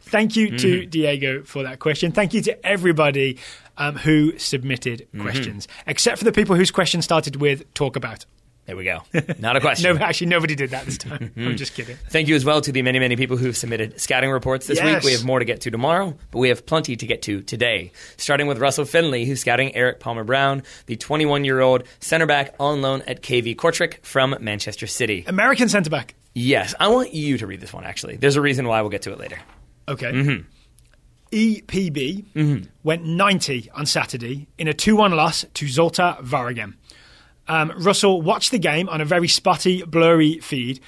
Thank you to Diego for that question. Thank you to everybody who submitted questions, except for the people whose questions started with talk about. There we go. Not a question. Actually, nobody did that this time. I'm just kidding. Thank you as well to the many, many people who've submitted scouting reports this week. We have more to get to tomorrow, but we have plenty to get to today. Starting with Russell Finley, who's scouting Eric Palmer-Brown, the 21-year-old center back on loan at KV Kortrijk from Manchester City. American center back. Yes. I want you to read this one, actually. There's a reason why. We'll get to it later. Okay. EPB went 90 on Saturday in a 2-1 loss to Zoltar Waregem. Russell watched the game on a very spotty, blurry feed.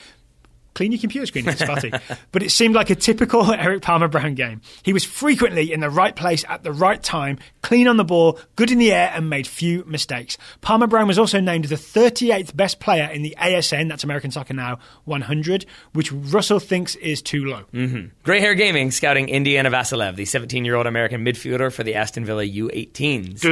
Clean your computer screen, it's spotty. But it seemed like a typical Eric Palmer-Brown game. He was frequently in the right place at the right time, clean on the ball, good in the air, and made few mistakes. Palmer-Brown was also named the 38th best player in the ASN, that's American Soccer Now, 100, which Russell thinks is too low. Mm-hmm. Grey Hair Gaming scouting Indiana Vasilev, the 17-year-old American midfielder for the Aston Villa U18s.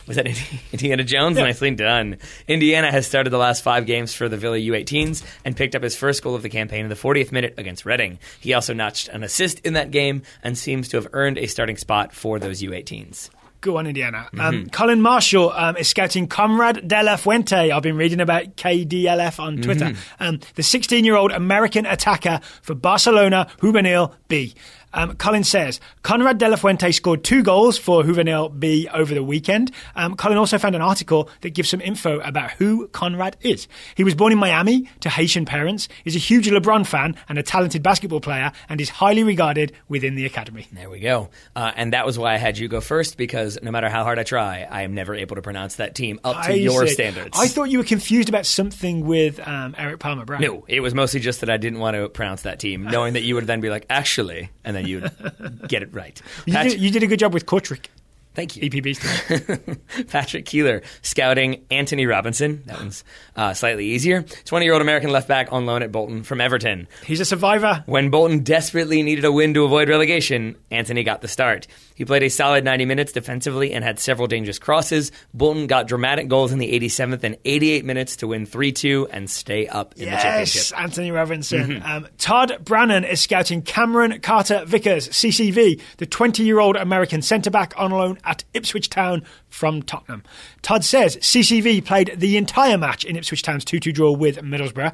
Was that Indiana Jones? Yeah. Nicely done. Indiana has started the last 5 games for the Villa U18s and picked up his first goal of the campaign in the 40th minute against Reading. He also notched an assist in that game and seems to have earned a starting spot for those U18s. Go on, Indiana. Colin Marshall is scouting Conrad de la Fuente. I've been reading about KDLF on Twitter. The 16-year-old American attacker for Barcelona Juvenil B. Colin says, Conrad de la Fuente scored 2 goals for Juvenil B over the weekend. Colin also found an article that gives some info about who Conrad is. He was born in Miami to Haitian parents, is a huge LeBron fan and a talented basketball player, and is highly regarded within the academy. There we go. And that was why I had you go first, because no matter how hard I try, I am never able to pronounce that team up to your standards. I thought you were confused about something with Eric Palmer-Brown. No, it was mostly just that I didn't want to pronounce that team, knowing that you would then be like, actually, and then you get it right. You did a good job with Kortrijk. Thank you. EPB stuff. Patrick Keeler scouting Anthony Robinson. That one's slightly easier. 20-year-old American left back on loan at Bolton from Everton. He's a survivor. When Bolton desperately needed a win to avoid relegation, Anthony got the start. He played a solid 90 minutes defensively and had several dangerous crosses. Bolton got dramatic goals in the 87th and 88 minutes to win 3-2 and stay up in the championship. Yes, Anthony Robinson. Todd Brannan is scouting Cameron Carter-Vickers, CCV, the 20-year-old American centre-back on loan at Ipswich Town from Tottenham. Todd says CCV played the entire match in Ipswich Town's 2-2 draw with Middlesbrough.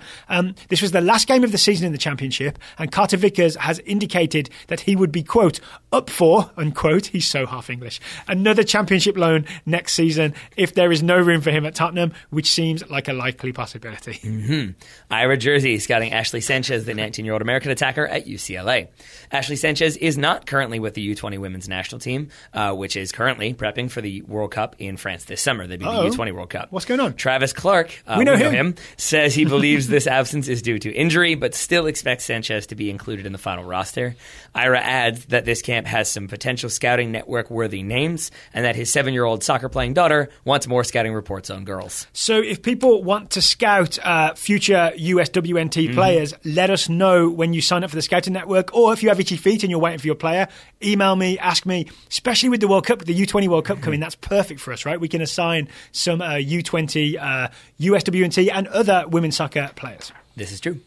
This was the last game of the season in the Championship, and Carter-Vickers has indicated that he would be, quote, up for, unquote, he's so half English, another Championship loan next season if there is no room for him at Tottenham, which seems like a likely possibility. Ira Jersey scouting Ashley Sanchez, the 19-year-old American attacker at UCLA. Ashley Sanchez is not currently with the U20 women's national team, which is currently prepping for the World Cup in France this summer. That'd be the U20 World Cup. What's going on? Travis Clark, we know him, says he believes this absence is due to injury, but still expects Sanchez to be included in the final roster. Ira adds that this camp has some potential scouting network-worthy names, and that his 7-year-old soccer-playing daughter wants more scouting reports on girls. So if people want to scout future USWNT players, let us know when you sign up for the scouting network, or if you have itchy feet and you're waiting for your player, email me, ask me, especially with the World Cup, the U20 World Cup coming, that's perfect for us, right? We can assign some U20, USWNT and other women's soccer players. This is true.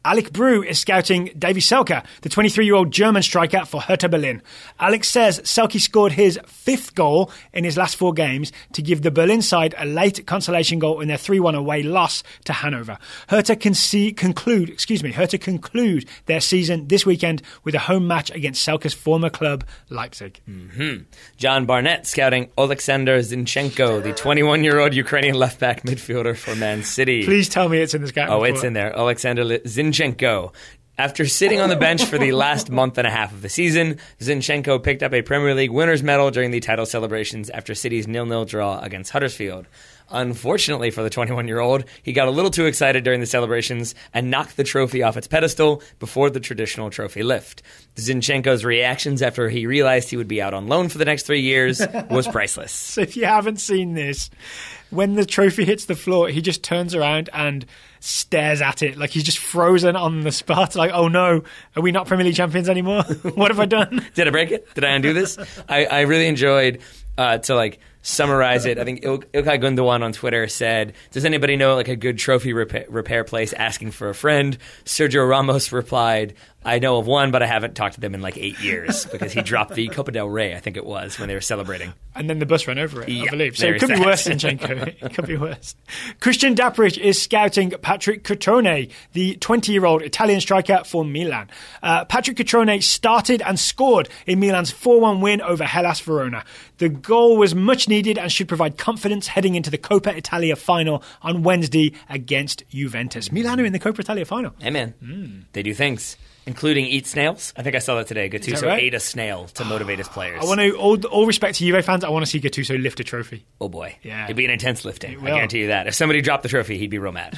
Alec Brew is scouting Davy Selke, the 23-year-old German striker for Hertha Berlin. Alex says Selke scored his 5th goal in his last 4 games to give the Berlin side a late consolation goal in their 3-1 away loss to Hanover. Hertha conclude their season this weekend with a home match against Selke's former club, Leipzig. John Barnett scouting Oleksandr Zinchenko, the 21-year-old Ukrainian left-back midfielder for Man City. Please tell me it's in the scouting report. It's in there. Oleksandr Zinchenko. After sitting on the bench for the last month and a half of the season, Zinchenko picked up a Premier League winner's medal during the title celebrations after City's 0-0 draw against Huddersfield. Unfortunately for the 21-year-old, he got a little too excited during the celebrations and knocked the trophy off its pedestal before the traditional trophy lift. Zinchenko's reactions after he realized he would be out on loan for the next 3 years was priceless. So if you haven't seen this, when the trophy hits the floor, he just turns around and stares at it like he's just frozen on the spot. Like, oh no, are we not Premier League champions anymore? What have I done? Did I break it? Did I undo this? I really enjoyed to summarize it. I think Ilkay Gundogan on Twitter said, does anybody know a good trophy repair place asking for a friend? Sergio Ramos replied, I know of one, but I haven't talked to them in 8 years because he dropped the Copa del Rey, I think it was, when they were celebrating. And then the bus ran over it, I believe. So it could be worse than Zinchenko. It could be worse. Christian Daprich is scouting Patrick Cutrone, the 20-year-old Italian striker for Milan. Patrick Cutrone started and scored in Milan's 4-1 win over Hellas Verona. The goal was much needed and should provide confidence heading into the Coppa Italia final on Wednesday against Juventus. Milan are in the Coppa Italia final. Hey, man. They do things. including eat snails. I think I saw that today. Gattuso right? ate a snail to motivate his players. I want to, all respect to Juve fans, I want to see Gattuso lift a trophy. Oh boy. Yeah. It'd be an intense lifting. I guarantee you that. If somebody dropped the trophy, he'd be real mad.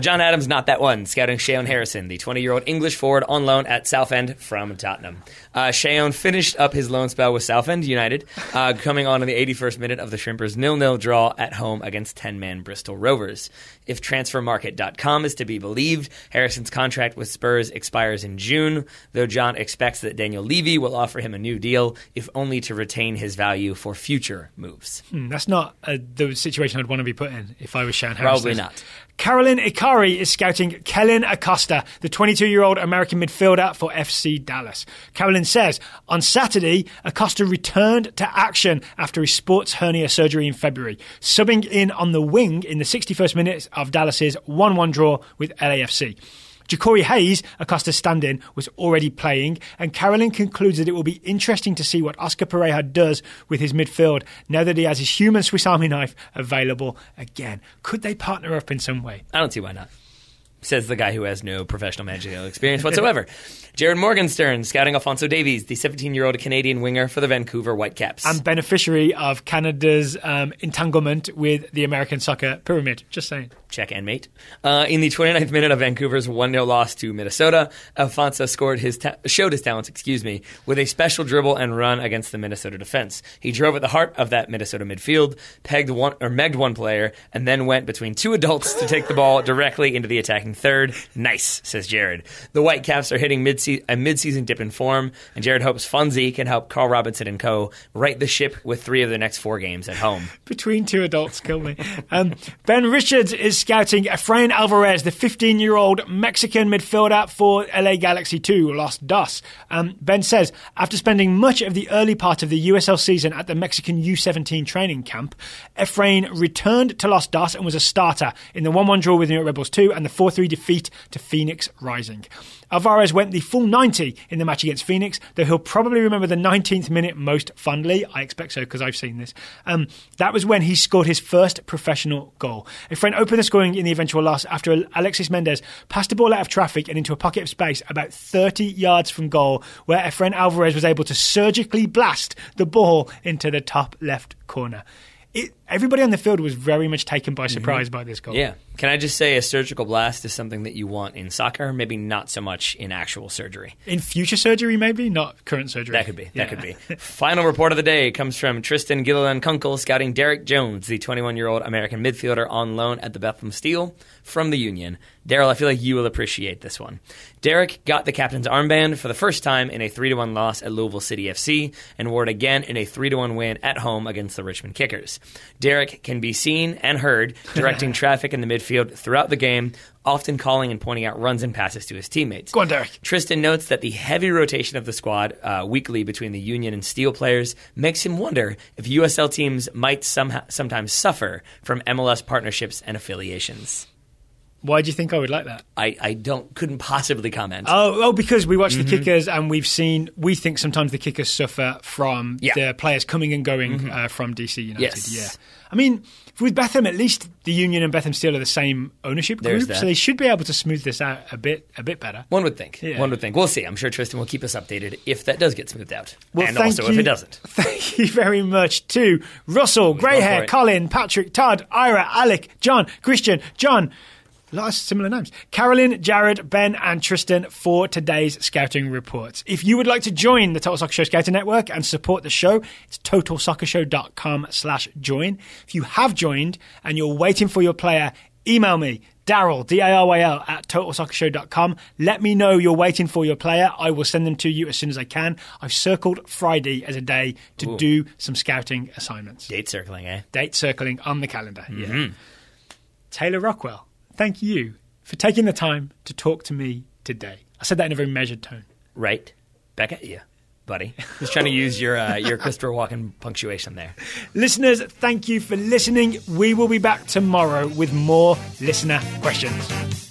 John Adams, not that one, scouting Shayon Harrison, the 20-year-old English forward on loan at Southend from Tottenham. Shayon finished up his loan spell with Southend United, coming on in the 81st minute of the Shrimpers' 0-0 draw at home against 10-man Bristol Rovers. If transfermarket.com is to be believed, Harrison's contract with Spurs expires in June, though John expects that Daniel Levy will offer him a new deal, if only to retain his value for future moves. That's not the situation I'd want to be put in if I was Shayon Harrison. Probably not. Carolyn Ikari is scouting Kellen Acosta, the 22-year-old American midfielder for FC Dallas. Carolyn says, on Saturday, Acosta returned to action after his sports hernia surgery in February, subbing in on the wing in the 61st minute of Dallas's 1-1 draw with LAFC. Ja'Cory Hayes, Acosta's stand-in, was already playing, and Carolyn concludes that it will be interesting to see what Oscar Pereira does with his midfield now that he has his human Swiss Army knife available again. Could they partner up in some way? I don't see why not. Says the guy who has no professional managerial experience whatsoever. Jared Morgenstern scouting Alphonso Davies, the 17-year-old Canadian winger for the Vancouver Whitecaps. And beneficiary of Canada's entanglement with the American soccer pyramid. Just saying. Check and mate. In the 29th minute of Vancouver's 1-0 loss to Minnesota, Alfonso showed his talents, with a special dribble and run against the Minnesota defense. He drove at the heart of that Minnesota midfield, megged one player, and then went between two adults to take the ball directly into the attacking third. Nice, says Jared. The Whitecaps are hitting a mid-season dip in form, and Jared hopes Fonzie can help Carl Robinson and co. right the ship with 3 of the next 4 games at home. Between two adults, kill me. Ben Richards is scouting Efrain Alvarez, the 15-year-old Mexican midfielder for LA Galaxy 2, Los Dos. Ben says, after spending much of the early part of the USL season at the Mexican U17 training camp, Efrain returned to Los Dos and was a starter in the 1-1 draw with New York Red Bulls 2 and the 4-3 defeat to Phoenix Rising. Alvarez went the full 90 in the match against Phoenix, though he'll probably remember the 19th minute most fondly. I expect so because I've seen this. That was when he scored his first professional goal. Efrain opened the scoring in the eventual loss after Alexis Mendez passed the ball out of traffic and into a pocket of space about 30 yards from goal, where Efrain Alvarez was able to surgically blast the ball into the top left corner. Everybody on the field was very much taken by surprise by this goal. Yeah. Can I just say a surgical blast is something that you want in soccer, maybe not so much in actual surgery. In future surgery, maybe? Not current surgery. That could be. That could be. Final report of the day comes from Tristan Gilliland-Kunkel scouting Derek Jones, the 21-year-old American midfielder on loan at the Bethlehem Steel from the Union. Daryl, I feel like you will appreciate this one. Derek got the captain's armband for the first time in a 3-1 loss at Louisville City FC and wore it again in a 3-1 win at home against the Richmond Kickers. Derek can be seen and heard directing traffic in the midfield throughout the game, often calling and pointing out runs and passes to his teammates. Go on, Derek. Tristan notes that the heavy rotation of the squad weekly between the Union and Steel players makes him wonder if USL teams might sometimes suffer from MLS partnerships and affiliations. Why do you think I would like that? I couldn't possibly comment. Oh, because we watch the Kickers and we think sometimes the Kickers suffer from the players coming and going from DC United. Yes. Yeah. I mean, with Bethlehem, at least the Union and Bethlehem Steel are the same ownership group, so they should be able to smooth this out a bit better. One would think. Yeah. One would think. We'll see. I'm sure Tristan will keep us updated if that does get smoothed out. Well, and also if it doesn't. Thank you very much to Russell, Greyhair, Colin, Patrick, Todd, Ira, Alec, John, Christian, John. A lot of similar names. Carolyn, Jared, Ben, and Tristan for today's scouting reports. If you would like to join the Total Soccer Show Scouting Network and support the show, it's totalsoccershow.com/join. If you have joined and you're waiting for your player, email me, Daryl, D-A-R-Y-L, at totalsoccershow.com. Let me know you're waiting for your player. I will send them to you as soon as I can. I've circled Friday as a day to do some scouting assignments. Date circling, eh? Date circling on the calendar, yeah. Taylor Rockwell, thank you for taking the time to talk to me today. I said that in a very measured tone. Right. Back at you, buddy. Just trying to use your Christopher Walken punctuation there. Listeners, thank you for listening. We will be back tomorrow with more listener questions.